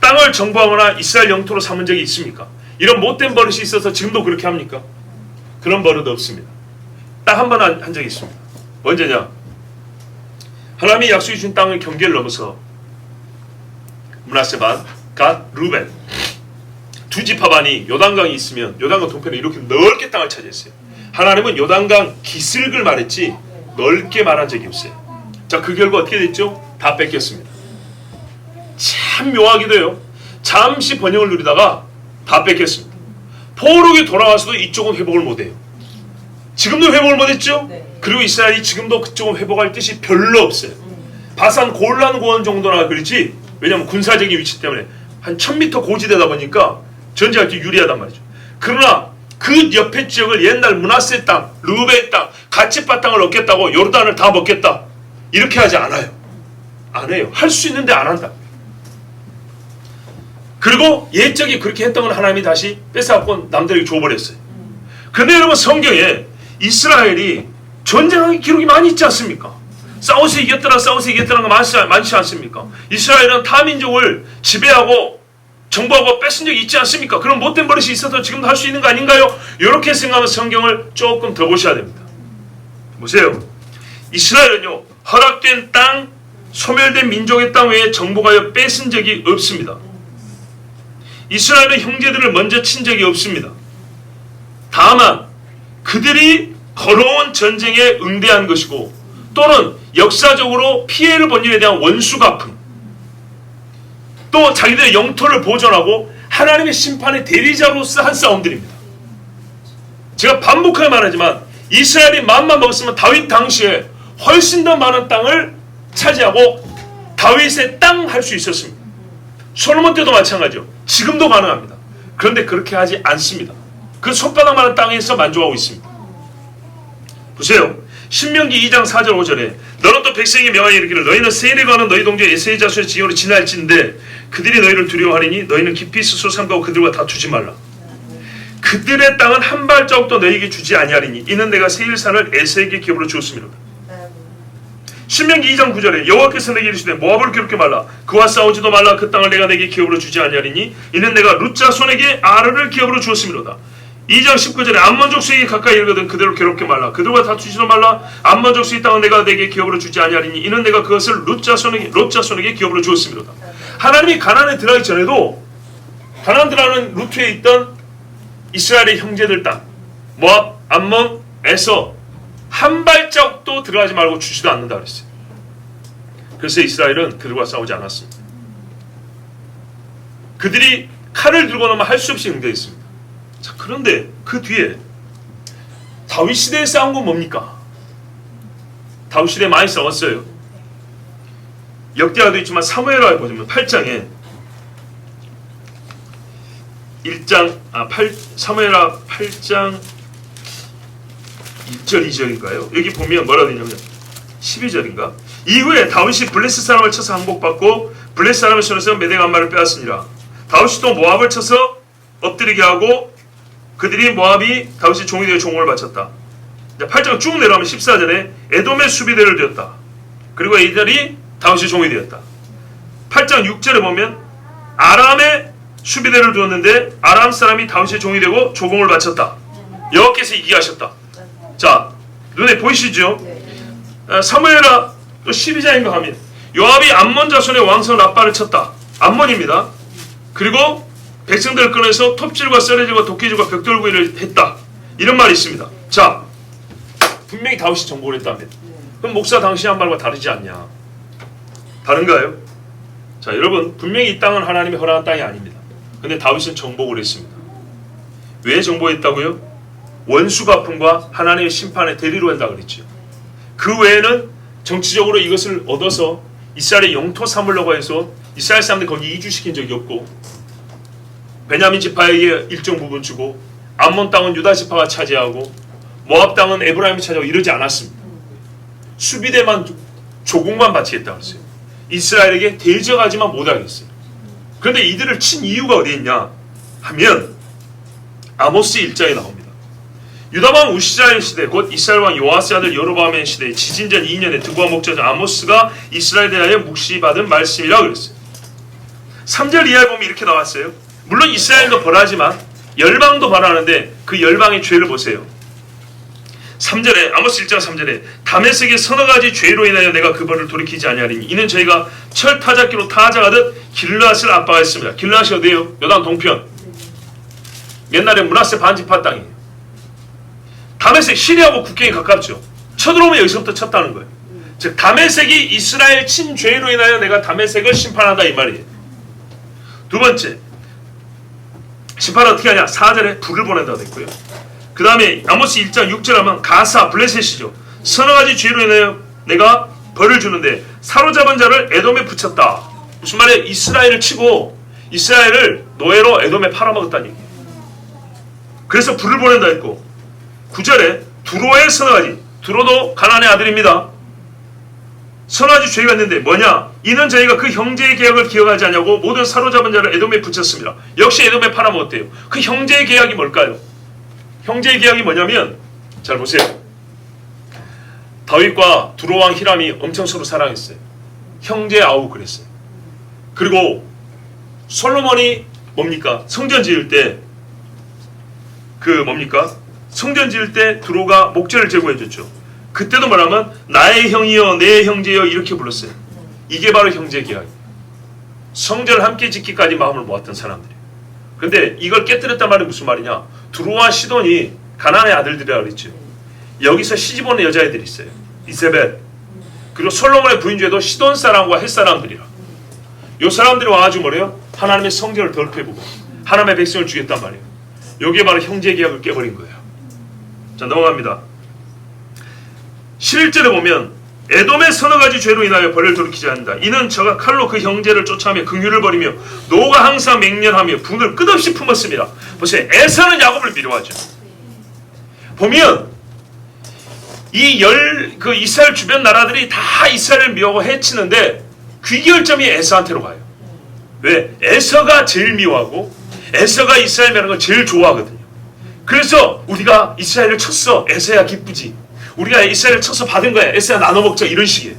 땅을 정복하거나 이스라엘 영토로 삼은 적이 있습니까? 이런 못된 버릇이 있어서 지금도 그렇게 합니까? 그런 버릇 없습니다. 딱 한 번 한 적이 있습니다. 언제냐? 하나님이 약속해 주신 땅의 경계를 넘어서 므낫세 반, 갓, 루벤 두 지파반이 요단강이 있으면 요단강 동편에 이렇게 넓게 땅을 차지했어요. 하나님은 요단강 기슭을 말했지 넓게 말한 적이 없어요. 자, 그 결과 어떻게 됐죠? 다 뺏겼습니다. 참 묘하기도요. 잠시 번영을 누리다가 다 뺏겼습니다. 포로기 돌아와서도 이쪽은 회복을 못해요. 지금도 회복을 못했죠? 그리고 이스라엘이 지금도 그쪽은 회복할 뜻이 별로 없어요. 바산 골란 고원 정도나 그렇지, 왜냐하면 군사적인 위치 때문에 한 1000m 고지대다 보니까 전쟁할 때 유리하단 말이죠. 그러나 그 옆에 지역을 옛날 므낫세 땅, 르벤 땅, 갓지파 땅을 얻겠다고 요르단을 다 먹겠다 이렇게 하지 않아요. 안 해요. 할 수 있는데 안 한다. 그리고 옛적에 그렇게 했던 건 하나님이 다시 뺏어갖고 남들에게 줘버렸어요. 그런데 여러분, 성경에 이스라엘이 전쟁의 기록이 많이 있지 않습니까? 싸워서 이겼더라는 거 많지 않습니까? 이스라엘은 타민족을 지배하고 정복하고 뺏은 적이 있지 않습니까? 그런 못된 버릇이 있어서 지금도 할 수 있는 거 아닌가요? 이렇게 생각하면 성경을 조금 더 보셔야 됩니다. 보세요. 이스라엘은요, 허락된 땅, 소멸된 민족의 땅 외에 정복하여 뺏은 적이 없습니다. 이스라엘은 형제들을 먼저 친 적이 없습니다. 다만 그들이 걸어온 전쟁에 응대한 것이고, 또는 역사적으로 피해를 본 일에 대한 원수갚음, 또 자기들의 영토를 보존하고 하나님의 심판의 대리자로서 한 싸움들입니다. 제가 반복하게 말하지만 이스라엘이 마음만 먹었으면 다윗 당시에 훨씬 더 많은 땅을 차지하고 다윗의 땅 할 수 있었습니다. 솔로몬 때도 마찬가지죠. 지금도 가능합니다. 그런데 그렇게 하지 않습니다. 그 손바닥만한 땅에서 만족하고 있습니다. 보세요. 신명기 2장 4절 5절에 너는 또 백성에게 명하여 이르기를 너희는 세일에 가는 너희 동족 에세이 자손의 지형으로 지날진대 그들이 너희를 두려워하리니 너희는 깊이 스스로 삼가고 그들과 다투지 말라. 그들의 땅은 한 발자국도 너희에게 주지 아니하리니 이는 내가 세일산을 에세에게 기업으로 주었음이로다. 신명기 2장 9절에 여호와께서 내게 이르시되 모압을 괴롭게 말라. 그와 싸우지도 말라. 그 땅을 내가 내게 기업으로 주지 아니하리니 이는 내가 룻 자손에게 아르를 기업으로 주었음이로다. 2장 19절에 암몬 족속에게 가까이 이르거든 그들을 괴롭게 말라. 그들과 다투지도 말라. 암몬 족속의 땅은 내가 내게 기업으로 주지 아니하리니 이는 내가 그것을 롯 자손에게 기업으로 주었음이로다. 하나님이 가나안에 들어가기 전에도 가나안 들어가는 루트에 있던 이스라엘의 형제들 땅 모압, 암몬, 에서 한 발짝도 들어가지 말고 주지도 않는다 그랬어요. 그래서 이스라엘은 그들과 싸우지 않았습니다. 그들이 칼을 들고 나면 할 수 없이 응대했습니다. 자, 그런데 그 뒤에 다윗 시대에 싸운 건 뭡니까? 다윗 시대에 많이 싸웠어요. 역대하도 있지만 사무엘하에 보시면 8장에 사무엘하 8장 1절 2절인가요? 여기 보면 뭐라고 되냐면 12절인가? 이후에 다윗이 블레셋 사람을 쳐서 항복받고 블레셋 사람의 손에서 메대 간마를 빼앗으니라. 다윗이 또 모압을 쳐서 엎드리게 하고 그들이 모압이 다윗의 종이 되어 종을 바쳤다. 8장 쭉 내려가면 14절에 에돔의 수비대를 되었다. 그리고 이들이 다윗의 종이 되었다. 8장 6절에 보면 아람의 수비대를 두었는데 아람 사람이 다윗의 종이 되고 조공을 바쳤다. 여호와께서 이기게 하셨다. 자, 눈에 보이시죠? 사무엘하 12장인가 하면 요압이 암몬 자손의 왕성 라빠를 쳤다. 암몬입니다. 그리고 백성들을 꺼내서 톱질과 썰어질과 도끼질과 벽돌구이를 했다. 이런 말이 있습니다. 자, 분명히 다윗이 정복을 했다면 그럼 목사 당시 한 말과 다르지 않냐? 다른가요? 자, 여러분, 분명히 이 땅은 하나님이 허락한 땅이 아닙니다. 근데 다윗은 정복을 했습니다. 왜 정복했다고요? 원수 갚음과 하나님의 심판의 대리로 한다 그랬죠. 그 외에는 정치적으로 이것을 얻어서 이스라엘의 영토 삼으려고 해서 이스라엘 사람들 거기 이주시킨 적이 없고, 베냐민 지파에게 일정 부분 주고, 암몬 땅은 유다 지파가 차지하고, 모압 땅은 에브라임이 차지하고 이러지 않았습니다. 수비대만 조공만 바치겠다고 했어요. 이스라엘에게 대적하지만 못하겠어요. 그런데 이들을 친 이유가 어디 있냐 하면 아모스 1장에 나옵니다. 유다왕 우시자의 시대, 곧 이스라엘 왕 요아스 아들 여로보암의 시대, 지진전 2년에 드고와 목자죠 아모스가 이스라엘에 대하여 묵시받은 말씀이라고 그랬어요. 3절 이하에 보면 이렇게 나왔어요. 물론 이스라엘도 벌하지만 열방도 벌하는데 그 열방의 죄를 보세요. 3절에 아모스 1장 3절에 다메섹의 서너 가지 죄로 인하여 내가 그 벌을 돌이키지 아니하리니 이는 저희가 철 타작기로 타작하듯 길르앗을 압박했습니다. 길르앗이 어디예요? 요단 동편. 옛날에 므낫세 반지파 땅이에요. 다메섹 시리아하고 국경이 가깝죠. 쳐들어오면 여기서부터 쳤다는 거예요. 즉 다메섹이 이스라엘 친 죄로 인하여 내가 다메섹을 심판한다 이 말이에요. 두 번째, 심판을 어떻게 하냐? 4절에 불을 보낸다고 됐고요. 그 다음에 아모스 1장 6절 하면 가사 블레셋이죠. 서너 가지 죄로 인하여 내가 벌을 주는데 사로잡은 자를 에돔에 붙였다. 무슨 말이에요? 이스라엘을 치고 이스라엘을 노예로 에돔에 팔아먹었다는 얘기예요. 그래서 불을 보낸다 했고, 9절에 두로의 서너 가지, 두로도 가나안의 아들입니다. 서너 가지 죄가 있는데 뭐냐? 이는 저희가 그 형제의 계약을 기억하지 않냐고 모든 사로잡은 자를 에돔에 붙였습니다. 역시 에돔에 팔아먹었대요. 그 형제의 계약이 뭘까요? 형제의 계약이 뭐냐면, 잘 보세요. 다윗과 두로왕 히람이 엄청 서로 사랑했어요. 형제 아우 그랬어요. 그리고 솔로몬이 뭡니까? 성전 지을 때 성전 지을 때 두로가 목재를 제공해줬죠. 그때도 뭐냐면 나의 형이여 내 형제여 이렇게 불렀어요. 이게 바로 형제 계약이에요. 성전을 함께 짓기까지 마음을 모았던 사람들이에요. 근데 이걸 깨뜨렸단 말이 무슨 말이냐? 두로와 시돈이 가나안의 아들들이라고 그랬죠. 여기서 시집 오는 여자애들이 있어요. 이세벨. 그리고 솔로몬의 부인 중에도 시돈 사람과 헷 사람들이라. 이 사람들이 와가지고 뭐래요? 하나님의 성전을 더럽혀보고 하나님의 백성을 죽였단 말이에요. 여기에 바로 형제 계약을 깨버린 거예요. 자, 넘어갑니다. 11절에 보면 에돔의 서너 가지 죄로 인하여 벌을 돌이키지 않는다. 이는 저가 칼로 그 형제를 쫓아하며 긍휼을 버리며 노가 항상 맹렬하며 분을 끝없이 품었습니다. 보세요. 에서는 야곱을 미워하죠. 보면 그 이스라엘 주변 나라들이 다 이스라엘을 미워하고 해치는데 귀결점이 에서한테로 가요. 왜? 에서가 제일 미워하고 에서가 이스라엘이라는 걸 제일 좋아하거든요. 그래서 우리가 이스라엘을 쳤어. 에서야 기쁘지. 우리가 이스라엘을 쳐서 받은 거야. 에서야 나눠 먹자. 이런 식이에요.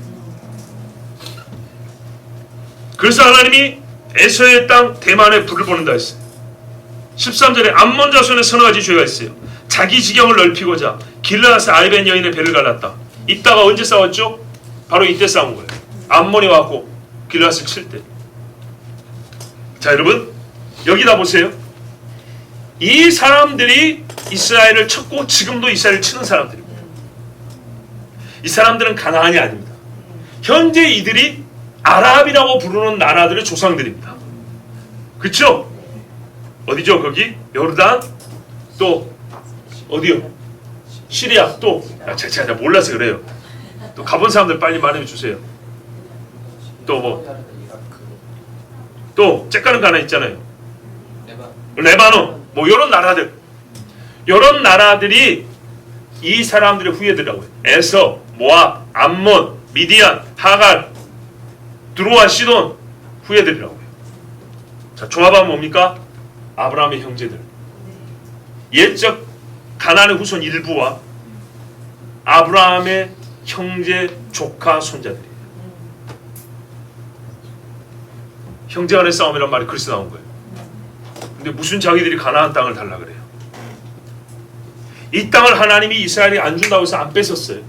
그래서 하나님이 에서의 땅 대만에 불을 보낸다 했어요. 13절에 암몬 자손의 서너 가지 죄가 있어요. 자기 지경을 넓히고자 길르앗의 아이벤 여인의 배를 갈랐다. 이따가 언제 싸웠죠? 바로 이때 싸운 거예요. 암몬이 와갖고 길르앗을 칠 때. 자, 여러분 여기다 보세요. 이 사람들이 이스라엘을 쳤고 지금도 이스라엘을 치는 사람들입니다. 이 사람들은 가나안이 아닙니다. 현재 이들이 아랍이라고 부르는 나라들의 조상들입니다. 그렇죠? 어디죠? 거기 요르단, 또 어디요? 시리아, 또 제가 몰라서 그래요. 또 가본 사람들 빨리 말해 주세요. 또 뭐 또 째까는 가나 있잖아요. 레바논, 뭐 이런 나라들, 이런 나라들이 이 사람들의 후예들이라고요. 에서, 모압, 암몬, 미디안, 하갈, 두로와 시돈 후예들이라고요. 자, 조합하면 뭡니까? 아브라함의 형제들, 옛적 가나안의 후손 일부와 아브라함의 형제, 조카, 손자들이에요. 형제 간의 싸움이란 말이 그래서 나온 거예요. 근데 무슨 자기들이 가나안 땅을 달라 그래요. 이 땅을 하나님이 이스라엘이 안 준다고 해서 안 뺏었어요.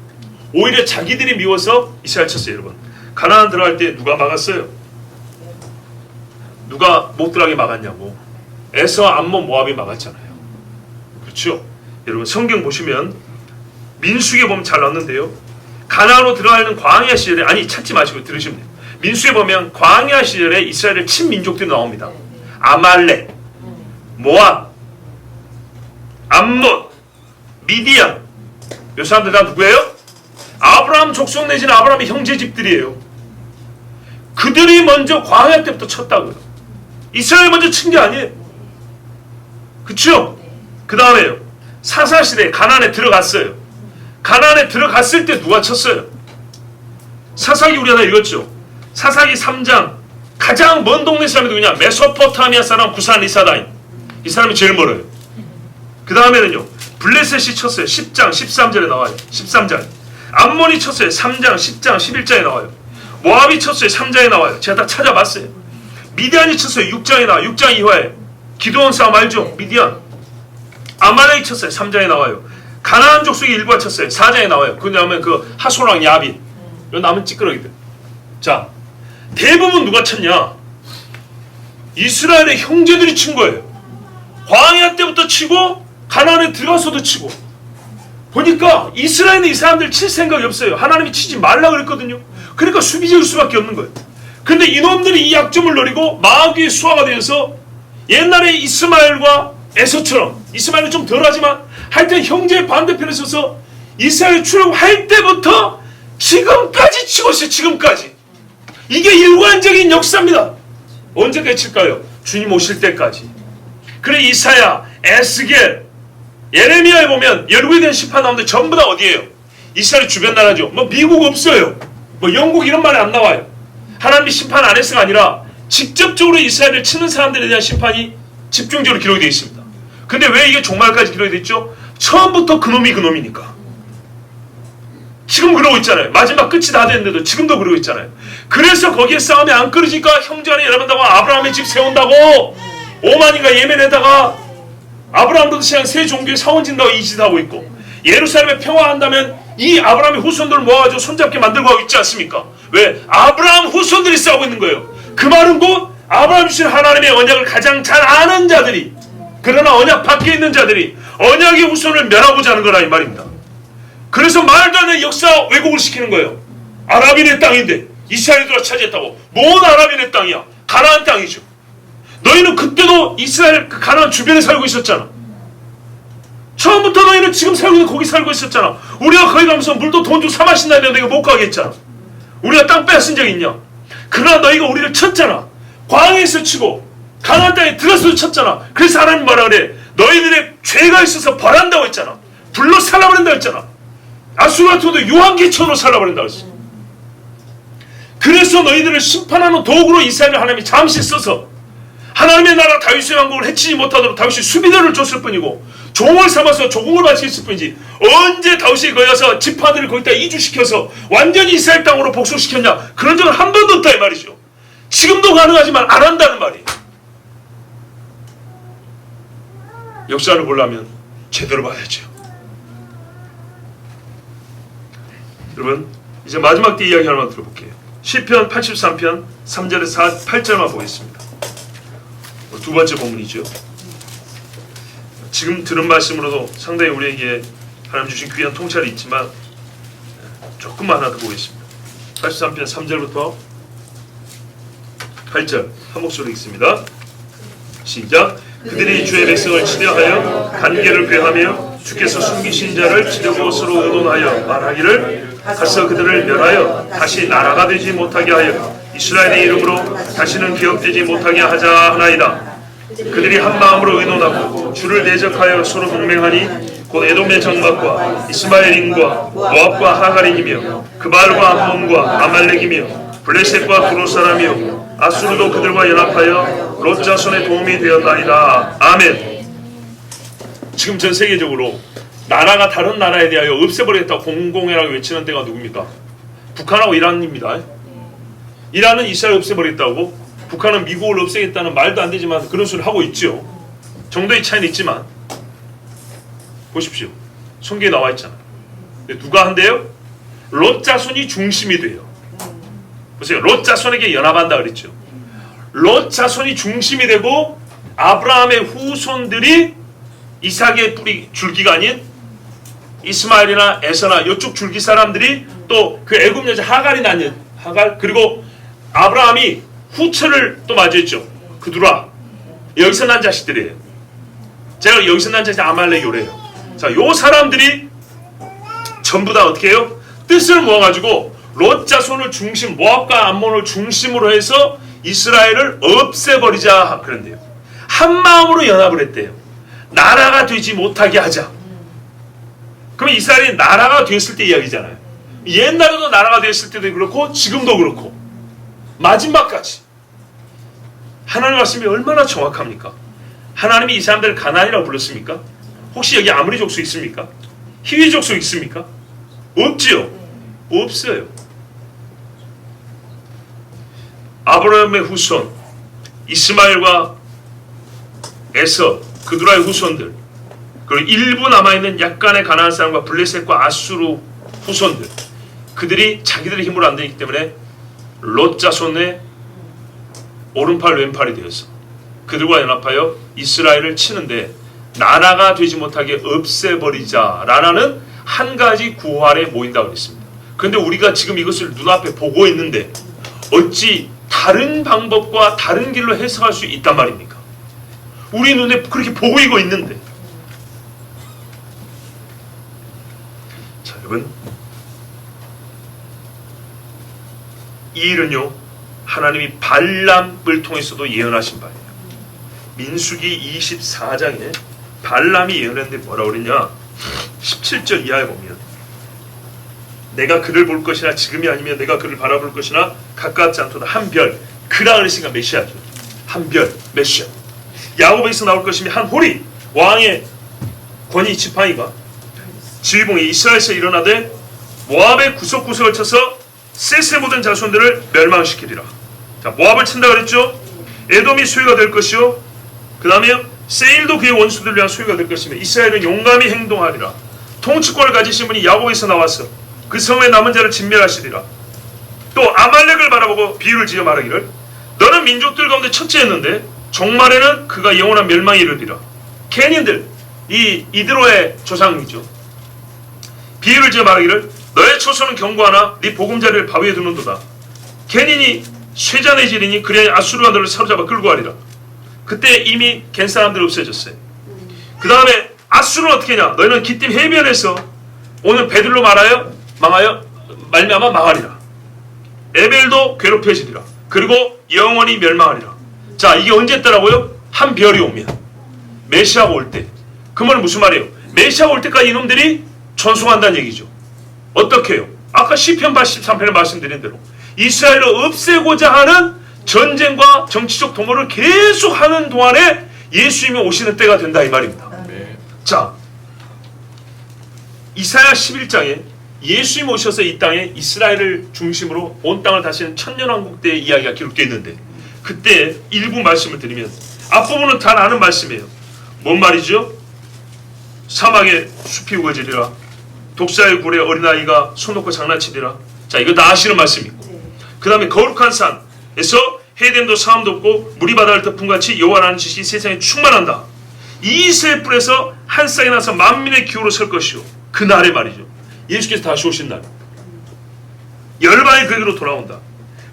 오히려 자기들이 미워서 이스라엘 쳤어요. 여러분, 가나안 들어갈 때 누가 막았어요? 누가 못 들어가게 막았냐고. 에서, 암몬, 모압이 막았잖아요. 그렇죠? 여러분, 성경 보시면 민수기에 보면 잘 나왔는데요, 가나안으로 들어가는 광야 시절에, 아니 찾지 마시고 들으시면 돼요. 민수에 보면 광야 시절에 이스라엘을 친 민족들이 나옵니다. 아말렉, 모압, 암몬, 미디안. 이 사람들 다 누구예요? 아브라함 족속 내지는 아브라함의 형제 집들이에요. 그들이 먼저 광야 때부터 쳤다고요. 이스라엘 먼저 친 게 아니에요. 그쵸? 그 다음에요, 사사시대에 가나안에 들어갔어요. 가나안에 들어갔을 때 누가 쳤어요? 사사기 우리 하나 읽었죠? 사사기 3장 가장 먼 동네 사람이 누구냐? 메소포타미아 사람 구산 리사다임. 이 사람이 제일 멀어요. 그 다음에는요, 블레셋이 쳤어요. 10장 13절에 나와요. 13장. 암몬이 쳤어요. 3장 10장 11장에 나와요. 모압이 쳤어요. 3장에 나와요. 제가 다 찾아봤어요. 미디안이 쳤어요. 6장에 나와요. 6장 이화에 기드온 싸움 알죠? 미디안. 아말렉이 쳤어요. 3장에 나와요. 가나안 족속이 일부가 쳤어요. 4장에 나와요. 그 다음에 그 하솔랑 야빈, 요 남은 찌끄러기들. 자, 대부분 누가 쳤냐? 이스라엘의 형제들이 친 거예요. 광야 때부터 치고 가나안에 들어가서도 치고. 보니까 이스라엘은 이 사람들 칠 생각이 없어요. 하나님이 치지 말라 그랬거든요. 그러니까 수비적일 수밖에 없는 거예요. 근데 이놈들이 이 약점을 노리고 마귀의 수하가 되어서 옛날에 이스마엘과 에서처럼, 이스마엘은 좀 덜하지만 하여튼 형제의 반대편에 서서 이스라엘 출애굽할 때부터 지금까지 치고 있어요. 지금까지. 이게 일관적인 역사입니다. 언제까지 칠까요? 주님 오실 때까지. 그래, 이사야, 에스겔, 예레미야에 보면 열국에 대한 심판 나오는데 전부 다 어디예요? 이스라엘 주변 나라죠. 뭐 미국 없어요. 뭐 영국 이런 말이 안 나와요. 하나님이 심판 안 했어가 아니라 직접적으로 이스라엘을 치는 사람들에 대한 심판이 집중적으로 기록이 되어 있습니다. 근데 왜 이게 종말까지 기록이 되어 있죠? 처음부터 그놈이 그놈이니까. 지금 그러고 있잖아요. 마지막 끝이 다 됐는데도 지금도 그러고 있잖아요. 그래서 거기에 싸움이 안 끊어지니까 형제간에 여러분다고 아브라함의 집 세운다고 오만인가 예멘에다가 아브라함도 그냥 새 종교에 사원 진다고 이 짓 하고 있고, 예루살렘에 평화한다면 이 아브라함의 후손들을 모아가지고 손잡게 만들고 하고 있지 않습니까? 왜? 아브라함 후손들이 싸우고 있는 거예요. 그 말은 곧 아브라함 주신 하나님의 언약을 가장 잘 아는 자들이, 그러나 언약 밖에 있는 자들이 언약의 후손을 멸하고자 하는 거라 이 말입니다. 그래서 말도 안 되는 역사 왜곡을 시키는 거예요. 아랍인의 땅인데 이스라엘이 차지했다고. 뭔 아랍인의 땅이야? 가나안 땅이죠. 너희는 그때도 이스라엘 그 가나안 주변에 살고 있었잖아. 처음부터 너희는 지금 살고 있는 거기 살고 있었잖아. 우리가 거기 가면서 물도 돈 주고 사 마신다 했는데 너희가 못 가게 했잖아. 우리가 땅 뺏은 적 있냐? 그러나 너희가 우리를 쳤잖아. 광야에서 치고 가나안 땅에 들어서도 쳤잖아. 그래서 하나님 뭐라 그래? 너희들의 죄가 있어서 벌한다고 했잖아. 불로 살라버린다고 했잖아. 아수르 같은 것도 유황기천으로 살라버린다고 했어. 그래서 너희들을 심판하는 도구로 이스라엘을 하나님이 잠시 써서 하나님의 나라 다윗의 왕국을 해치지 못하도록 다윗이 수비대를 줬을 뿐이고 종을 삼아서 조공을 바치겠을 뿐이지, 언제 다윗이 거기 가서 지파들을 거기다 이주시켜서 완전히 이스라엘 땅으로 복속시켰냐? 그런 적은 한 번도 없다 이 말이죠. 지금도 가능하지만 안 한다는 말이에요. 역사를 보려면 제대로 봐야죠. 여러분, 이제 마지막 때 이야기 하나만 들어볼게요. 시편 83편 3절에서 8절만 보겠습니다. 두 번째 본문이죠. 지금 들은 말씀으로도 상당히 우리에게 하나님 주신 귀한 통찰이 있지만 조금만 하나 더 보겠습니다. 83편 3절부터 8절 한 목소리 읽습니다. 시작. 그들이 주의 백성을 치려하여 간계를 꾀하며 주께서 숨기신 자를 치려고 것으로 의논하여 말하기를 가서 그들을 멸하여 다시 나라가 되지 못하게 하여 이스라엘의 이름으로 다시는 기억되지 못하게 하자 하나이다. 그들이 한 마음으로 의논하고 주를 대적하여 서로 동맹하니 곧 에돔의 장막과 이스마엘인과 모압과 하갈인이며 그발과 암몬과 아말렉이며 블레셋과 두로 사람이요 아수르도 그들과 연합하여 롯 자손의 도움이 되었나이다. 아멘. 지금 전 세계적으로 나라가 다른 나라에 대하여 없애버리겠다고 공공연하게 외치는 데가 누굽니까? 북한하고 이란입니다. 이란은 이스라엘 없애버리겠다고, 북한은 미국을 없애겠다는 말도 안 되지만 그런 소리를 하고 있죠. 정도의 차이는 있지만 보십시오. 성경에 나와 있잖아요. 누가 한대요? 롯 자손이 중심이 돼요. 보세요. 롯 자손에게 연합한다 그랬죠. 롯 자손이 중심이 되고 아브라함의 후손들이 이삭의 뿌리 줄기가 아닌 이스마엘이나 에서나 이쪽 줄기 사람들이 또 그 애굽 여자 하갈이 낳은 하갈, 그리고 아브라함이 후처를 또 맞이했죠. 그두라. 여기서 난 자식들이에요. 제가 여기서 난 자식 아말렉 요래요. 자, 요 사람들이 전부 다 어떻게 해요? 뜻을 모아가지고 롯 자손을 중심, 모압과 암몬을 중심으로 해서 이스라엘을 없애버리자 그런데요. 한 마음으로 연합을 했대요. 나라가 되지 못하게 하자. 그럼 이스라엘이 나라가 됐을 때 이야기잖아요. 옛날에도 나라가 됐을 때도 그렇고 지금도 그렇고 마지막까지. 하나님 말씀이 얼마나 정확합니까? 하나님이 이 사람들을 가나안이라고 불렀습니까? 혹시 여기 아무리 족속 있습니까? 히위 족속 있습니까? 없지요. 없어요. 아브라함의 후손 이스마엘과 에서 그두라의 후손들, 그리고 일부 남아있는 약간의 가나안 사람과 블레셋과 아수르 후손들, 그들이 자기들의 힘으로 안 되기 때문에 롯 자손의 오른팔 왼팔이 되어서 그들과 연합하여 이스라엘을 치는데 나라가 되지 못하게 없애버리자라는 한 가지 구할에 모인다고 했습니다. 그런데 우리가 지금 이것을 눈앞에 보고 있는데 어찌 다른 방법과 다른 길로 해석할 수 있단 말입니까? 우리 눈에 그렇게 보이고 있는데. 자, 여러분, 이 일은요 하나님이 발람을 통해서도 예언하신 바예요. 민수기 24장에 발람이 예언했는데 뭐라고 그랬냐? 17절 이하에 보면 내가 그를 볼 것이나 지금이 아니면 내가 그를 바라볼 것이나 가깝지 않도다. 한 별, 그라 그랬으니까 메시아죠. 한 별, 메시아. 야곱에서 나올 것이며 한 호리, 왕의 권위 지팡이가 지휘봉이 이스라엘에서 일어나되 모압의 구석구석을 쳐서 셋의 모든 자손들을 멸망시키리라. 자, 모압을 친다 그랬죠. 에돔이 소유가 될 것이요, 그 다음에 세일도 그의 원수들을 위한 소유가 될 것이며 이스라엘은 용감히 행동하리라. 통치권을 가지신 분이 야곱에서 나와서 그 성의 남은 자를 진멸하시리라. 또 아말렉을 바라보고 비유를 지어 말하기를 너는 민족들 가운데 첫째였는데 종말에는 그가 영원한 멸망에 이르리라. 케닌들, 이 이드로의 조상이죠. 비유를 지어 말하기를 너의 초소는 경고하나 네 보금자리를 바위에 두는도다. 케닌이 쇠잔해지리니 그래야 아수르가 너를 사로잡아 끌고 가리라. 그때 이미 겐 사람들이 없어졌어요. 그 다음에 아수르는 어떻게 하냐? 너희는 기띔 해변에서 오늘 배들로 망하여 말미암아 망하리라. 에벨도 괴롭혀지리라. 그리고 영원히 멸망하리라. 자, 이게 언제 때라고요? 한 별이 오면, 메시아가 올 때. 그 말은 무슨 말이에요? 메시아가 올 때까지 이놈들이 전송한다는 얘기죠. 어떻게 해요? 아까 시편 83편에 말씀드린 대로 이스라엘을 없애고자 하는 전쟁과 정치적 도모를 계속하는 동안에 예수님이 오시는 때가 된다 이 말입니다. 자, 이사야 11장에 예수님 오셔서 이 땅에 이스라엘을 중심으로 온 땅을 다시는 천년왕국 때의 이야기가 기록되어 있는데, 그때 일부 말씀을 드리면 앞부분은 잘 아는 말씀이에요. 뭔 말이죠? 사막에 숲이 우거지리라. 독사의 굴에 어린아이가 손 놓고 장난치리라. 자, 이거 다 아시는 말씀이고, 그 다음에 거룩한 산에서 해됨도 사함도 없고 물이 바다를 덮은같이 여호와라는 짓이 세상에 충만한다. 이새의 뿔에서 한 쌍이 나서 만민의 기호로 설 것이요. 그날에 말이죠. 예수께서 다시 오신 날. 열방이 그에게로 돌아온다.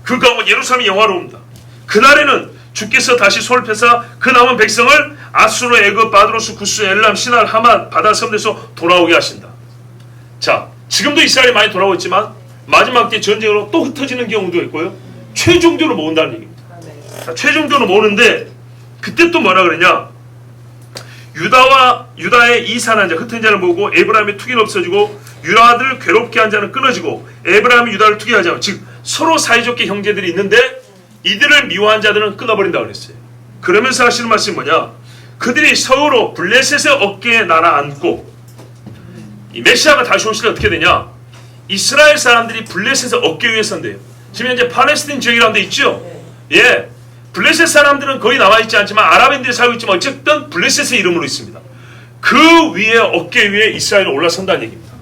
그 가운데 예루살렘이 영화로운다. 그날에는 주께서 다시 손을 펴사 그 남은 백성을 아수르, 애굽, 바드로스, 구스, 엘람, 시날, 하만, 바다 섬에서 돌아오게 하신다. 자, 지금도 이스라엘이 많이 돌아오고 있지만 마지막 때 전쟁으로 또 흩어지는 경우도 있고요. 최종적으로 모은다는 얘기입니다. 자, 최종적으로 모으는데 그때 또 뭐라 그러냐? 유다의 이산한 자, 흩어진 자를 모으고 에브라임의 투기는 없어지고 유다를 괴롭게 한 자는 끊어지고 에브라임이 유다를 투기하지 않고, 즉 서로 사이좋게 형제들이 있는데 이들을 미워한 자들은 끊어버린다고 그랬어요. 그러면서 하시는 말씀이 뭐냐? 그들이 서로 블레셋의 어깨에 날아앉고, 이 메시아가 다시 오실 때 어떻게 되냐? 이스라엘 사람들이 블레셋의 어깨 위에 선대요. 지금 현재 팔레스틴 지역이라는 데 있죠? 예. 블레셋 사람들은 거의 남아있지 않지만 아랍인들이 살고 있지만 어쨌든 블레셋의 이름으로 있습니다. 그 위에 어깨 위에 이스라엘이 올라선다는 얘기입니다.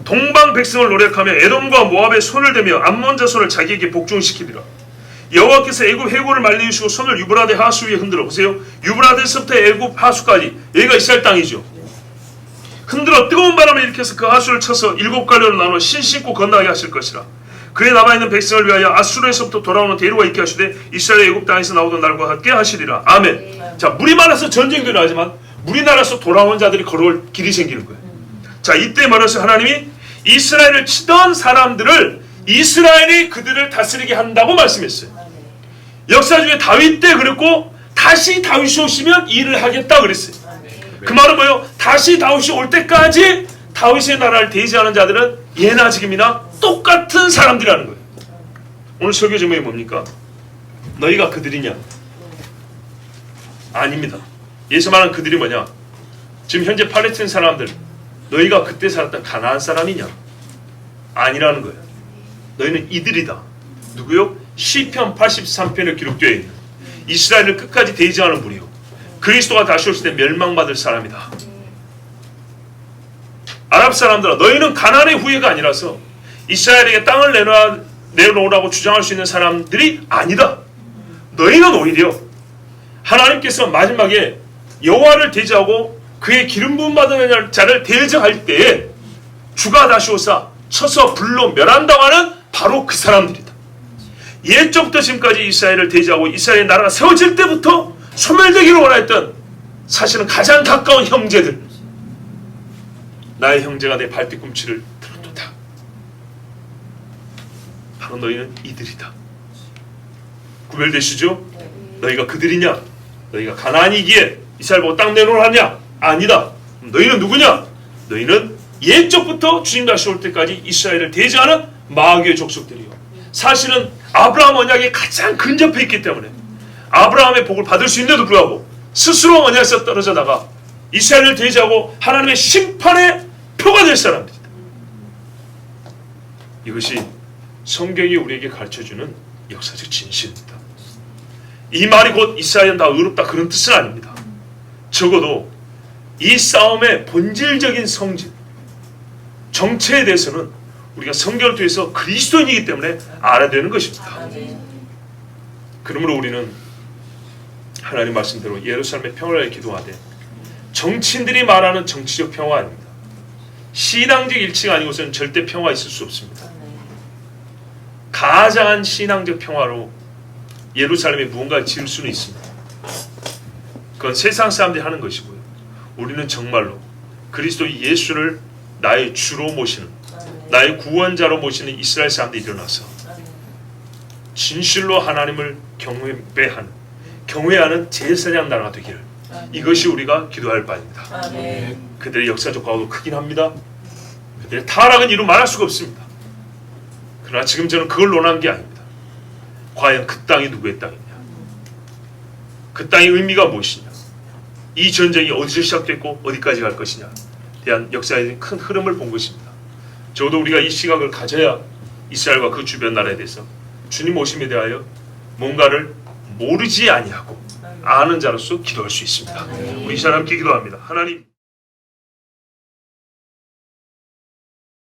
동방 백성을 노력하며 에돔과 모압의 손을 대며 암몬 자손을 자기에게 복종시키리라. 여호와께서 애굽 해골을 말리시고 손을 유브라데 하수 위에 흔들어 보세요. 유브라데서부터 애굽 하수까지 여기가 이스라엘 땅이죠. 흔들어 뜨거운 바람을 일으켜서 그 하수를 쳐서 7갈래로 나눠 신신고 건너게 하실 것이라. 그에 남아있는 백성을 위하여 아수르에서부터 돌아오는 대로가 있게 하시되 이스라엘 애굽 땅에서 나오던 날과 같게 하시리라. 아멘. 자, 물이 많아서 전쟁도 일어나지만 물이 날아서 돌아온 자들이 걸어올 길이 생기는 거예요. 자, 이때 말해서 하나님이 이스라엘을 치던 사람들을 이스라엘이 그들을 다스리게 한다고 말씀했어요. 역사 중에 다윗 때 그랬고 다시 다윗이 오시면 일을 하겠다 그랬어요. 그 말은 뭐예요? 다시 다윗이 올 때까지 다윗의 나라를 대지하는 자들은 예나 지금이나 똑같은 사람들이라는 거예요. 오늘 설교 제목이 뭡니까? 너희가 그들이냐? 아닙니다. 예수 말하는 그들이 뭐냐? 지금 현재 팔레스틴 사람들, 너희가 그때 살았던 가나안 사람이냐? 아니라는 거예요. 너희는 이들이다. 누구요? 시편 83편에 기록되어 있는 이스라엘을 끝까지 대지하는 무리요. 그리스도가 다시 오실 때 멸망받을 사람이다. 아랍 사람들아, 너희는 가나안의 후예가 아니라서 이스라엘에게 땅을 내놓으라고 주장할 수 있는 사람들이 아니다. 너희는 오히려 하나님께서 마지막에 여호와를 대지하고 그의 기름 부음 받은 자를 대적할 때에 주가 다시 오사 쳐서 불로 멸한다고 하는 바로 그 사람들이다. 옛적부터 지금까지 이스라엘을 대지하고 이스라엘 나라가 세워질 때부터 소멸되기를 원했던 사실은 가장 가까운 형제들, 나의 형제가 내 발뒤꿈치를 들었도다. 바로 너희는 이들이다. 구별되시죠? 너희가 그들이냐? 너희가 가나안이기에 이스라엘 보고 땅 내놓으라냐? 아니다. 너희는 누구냐? 너희는 옛적부터 주님 다시 올 때까지 이스라엘을 대지하는 마귀의 족속들이요. 사실은 아브라함 언약에 가장 근접해 있기 때문에 아브라함의 복을 받을 수 있는데도 불구하고 스스로 언약에서 떨어져다가 이스라엘을 대지하고 하나님의 심판의 표가 될 사람들이다. 이것이 성경이 우리에게 가르쳐주는 역사적 진실입니다. 이 말이 곧 이스라엘은 다 의롭다 그런 뜻은 아닙니다. 적어도 이 싸움의 본질적인 성질, 정체에 대해서는 우리가 성경을 통해서 그리스도인이기 때문에 알아야 되는 것입니다. 그러므로 우리는 하나님 말씀대로 예루살렘의 평화를 기도하되, 정치인들이 말하는 정치적 평화 아닙니다. 신앙적 일치가 아니고서는 절대 평화가 있을 수 없습니다. 가장한 신앙적 평화로 예루살렘에 무언가를 지을 수는 있습니다. 그건 세상 사람들이 하는 것이고요. 우리는 정말로 그리스도 예수를 나의 주로 모시는, 나의 구원자로 모시는 이스라엘 사람들이 일어나서 진실로 하나님을 경외하는 제사장 나라가 되기를, 이것이 우리가 기도할 바입니다. 그들의 역사적 과거도 크긴 합니다. 그들의 타락은 이루 말할 수가 없습니다. 그러나 지금 저는 그걸 논한 게 아닙니다. 과연 그 땅이 누구의 땅이냐? 그 땅의 의미가 무엇이냐? 이 전쟁이 어디서 시작됐고 어디까지 갈 것이냐? 대한 역사의 큰 흐름을 본 것입니다. 적어도 우리가 이 시각을 가져야 이스라엘과 그 주변 나라에 대해서 주님 오심에 대하여 뭔가를 모르지 아니하고 아는 자로서 기도할 수 있습니다. 우리 이 사람 함께 기도합니다. 하나님,